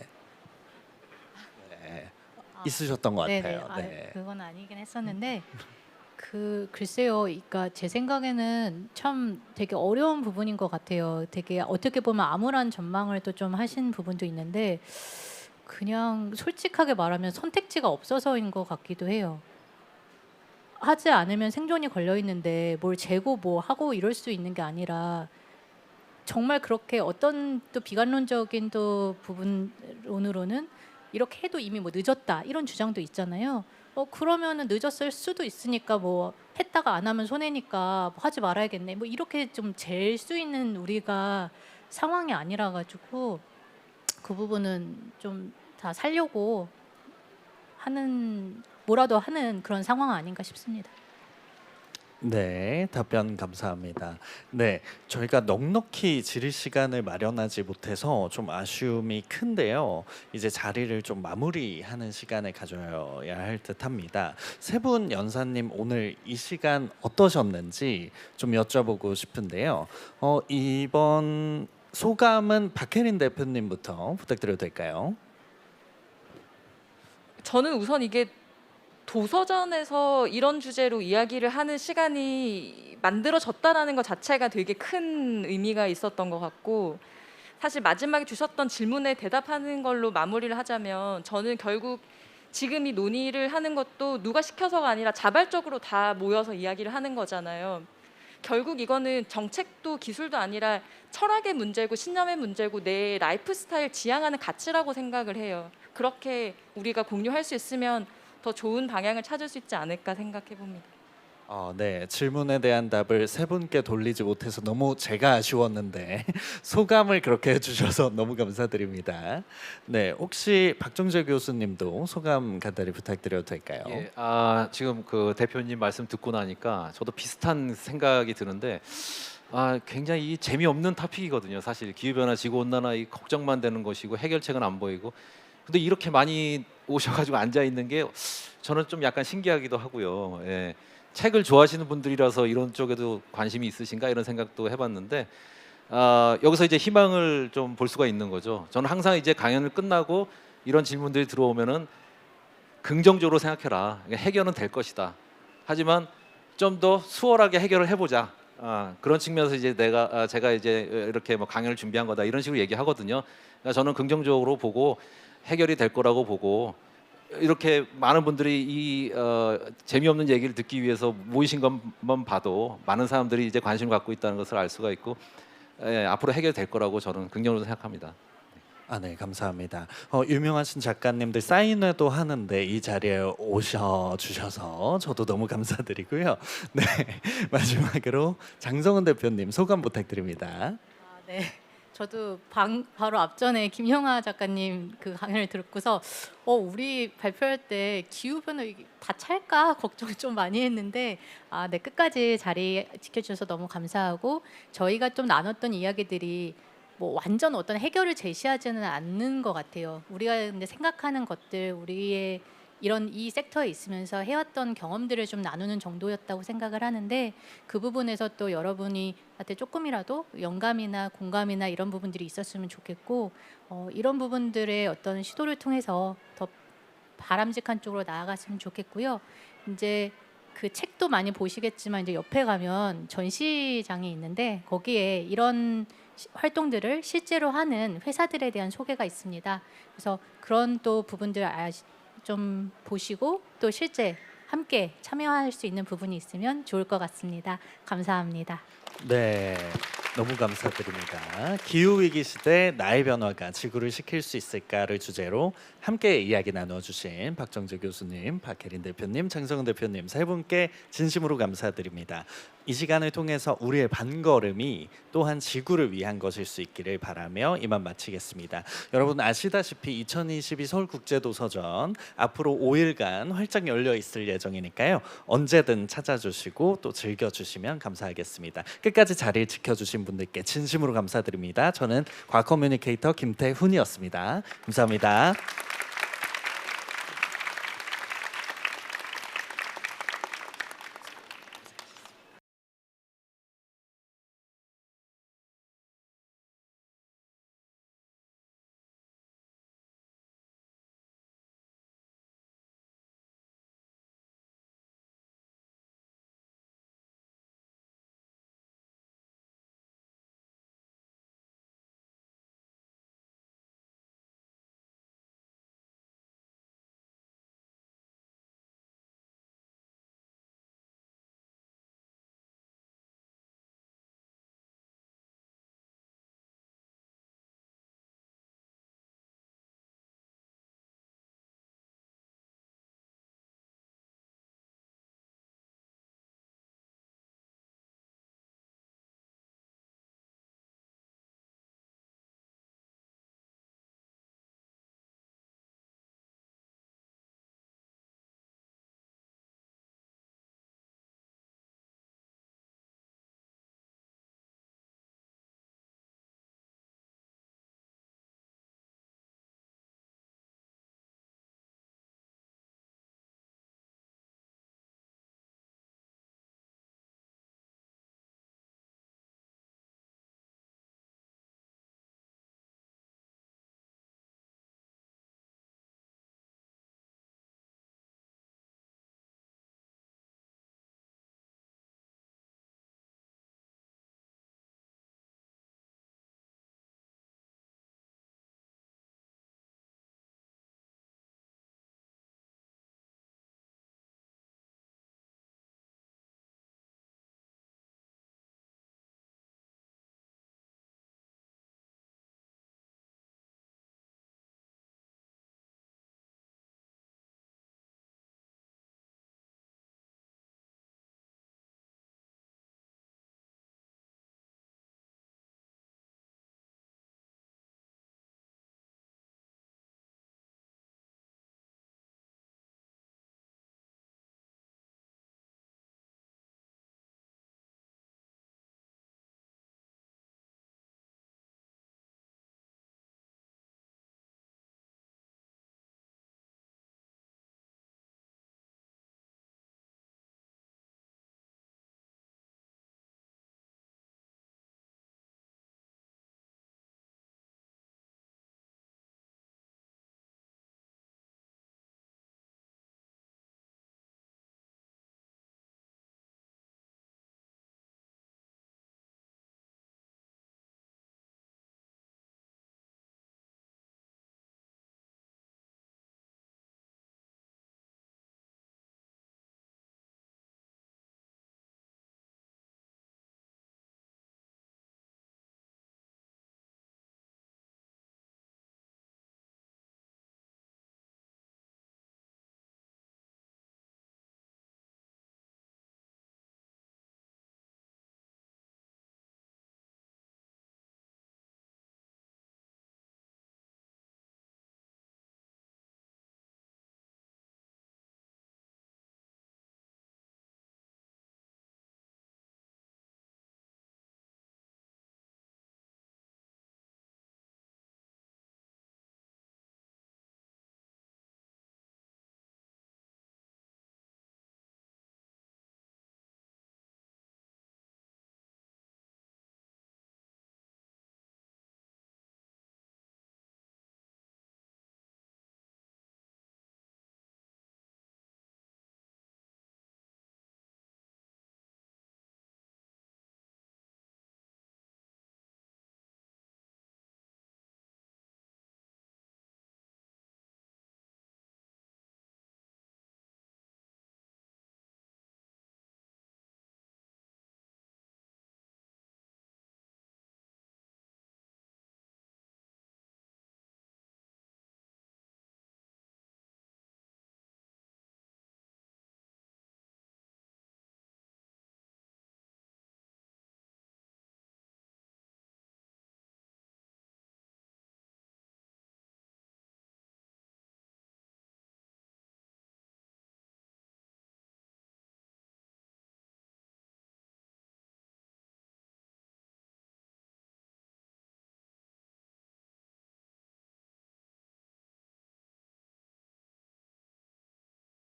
Speaker 1: 있으셨던 것
Speaker 4: 네네.
Speaker 1: 같아요. 네.
Speaker 4: 그건 아니긴 했었는데 글쎄요. 그러니까 제 생각에는 참 되게 어려운 부분인 것 같아요. 되게 어떻게 보면 암울한 전망을 또 좀 하신 부분도 있는데 그냥 솔직하게 말하면 선택지가 없어서인 것 같기도 해요. 하지 않으면 생존이 걸려 있는데 뭘 재고 뭐 하고 이럴 수 있는 게 아니라 정말 그렇게 어떤 또 비관론적인 또 부분론으로는 이렇게 해도 이미 뭐 늦었다 이런 주장도 있잖아요. 그러면은 늦었을 수도 있으니까 뭐 했다가 안 하면 손해니까 뭐 하지 말아야겠네. 뭐 이렇게 좀 잴 수 있는 우리가 상황이 아니라 가지고 그 부분은 좀 다 살려고 하는 뭐라도 하는 그런 상황 아닌가 싶습니다.
Speaker 1: 네, 답변 감사합니다. 네, 저희가 넉넉히 질의 시간을 마련하지 못해서 좀 아쉬움이 큰데요. 이제 자리를 좀 마무리하는 시간을 가져야 할 듯합니다. 세 분 연사님 오늘 이 시간 어떠셨는지 좀 여쭤보고 싶은데요. 이번 소감은 박혜린 대표님부터 부탁드려도 될까요?
Speaker 3: 저는 우선 이게 도서전에서 이런 주제로 이야기를 하는 시간이 만들어졌다라는 것 자체가 되게 큰 의미가 있었던 것 같고, 사실 마지막에 주셨던 질문에 대답하는 걸로 마무리를 하자면 저는 결국 지금 이 논의를 하는 것도 누가 시켜서가 아니라 자발적으로 다 모여서 이야기를 하는 거잖아요. 결국 이거는 정책도 기술도 아니라 철학의 문제고 신념의 문제고 내 라이프 스타일 지향하는 가치라고 생각을 해요. 그렇게 우리가 공유할 수 있으면 더 좋은 방향을 찾을 수 있지 않을까 생각해 봅니다.
Speaker 1: 네, 질문에 대한 답을 세 분께 돌리지 못해서 너무 제가 아쉬웠는데 소감을 그렇게 해주셔서 너무 감사드립니다. 네, 혹시 박종재 교수님도 소감 간단히 부탁드려도 될까요?
Speaker 2: 예, 지금 그 대표님 말씀 듣고 나니까 저도 비슷한 생각이 드는데 굉장히 이 재미없는 토픽이거든요. 사실 기후변화, 지구온난화 이 걱정만 되는 것이고 해결책은 안 보이고. 근데 이렇게 많이 오셔가지고 앉아 있는 게 저는 좀 약간 신기하기도 하고요. 예. 책을 좋아하시는 분들이라서 이런 쪽에도 관심이 있으신가 이런 생각도 해봤는데 여기서 이제 희망을 좀 볼 수가 있는 거죠. 저는 항상 이제 강연을 끝나고 이런 질문들이 들어오면은 긍정적으로 생각해라. 해결은 될 것이다. 하지만 좀 더 수월하게 해결을 해보자. 그런 측면에서 이제 제가 이제 이렇게 뭐 강연을 준비한 거다 이런 식으로 얘기하거든요. 그러니까 저는 긍정적으로 보고 해결이 될 거라고 보고 이렇게 많은 분들이 이 재미없는 얘기를 듣기 위해서 모이신 것만 봐도 많은 사람들이 이제 관심을 갖고 있다는 것을 알 수가 있고 앞으로 해결될 거라고 저는 긍정적으로 생각합니다.
Speaker 1: 네, 감사합니다. 유명하신 작가님들 사인회도 하는데 이 자리에 오셔 주셔서 저도 너무 감사드리고요. 네, 마지막으로 장성은 대표님 소감 부탁드립니다.
Speaker 4: 네. 저도 바로 앞전에 김형아 작가님 그 강연을 듣고서 우리 발표할 때 기후변화 다 찰까 걱정을 좀 많이 했는데 네, 끝까지 자리 지켜주셔서 너무 감사하고 저희가 좀 나눴던 이야기들이 뭐 완전 어떤 해결을 제시하지는 않는 것 같아요. 우리가 근데 생각하는 것들, 우리의 이런 이 섹터에 있으면서 해왔던 경험들을 좀 나누는 정도였다고 생각을 하는데 그 부분에서 또 여러분이 한테 조금이라도 영감이나 공감이나 이런 부분들이 있었으면 좋겠고 이런 부분들의 어떤 시도를 통해서 더 바람직한 쪽으로 나아갔으면 좋겠고요. 이제 그 책도 많이 보시겠지만 이제 옆에 가면 전시장이 있는데 거기에 이런 활동들을 실제로 하는 회사들에 대한 소개가 있습니다. 그래서 그런 또 부분들 좀 보시고 또 실제 함께 참여할 수 있는 부분이 있으면 좋을 것 같습니다. 감사합니다.
Speaker 1: 네, 너무 감사드립니다. 기후위기 시대 나의 변화가 지구를 지킬 수 있을까를 주제로 함께 이야기 나눠주신 박정재 교수님, 박혜린 대표님, 장성은 대표님 세 분께 진심으로 감사드립니다. 이 시간을 통해서 우리의 반걸음이 또한 지구를 위한 것일 수 있기를 바라며 이만 마치겠습니다. 여러분 아시다시피 2022 서울국제도서전 앞으로 5일간 활짝 열려 있을 예정이니까요. 언제든 찾아주시고 또 즐겨주시면 감사하겠습니다. 끝까지 자리를 지켜주신 분들께 진심으로 감사드립니다. 저는 과학 커뮤니케이터 김태훈이었습니다. 감사합니다.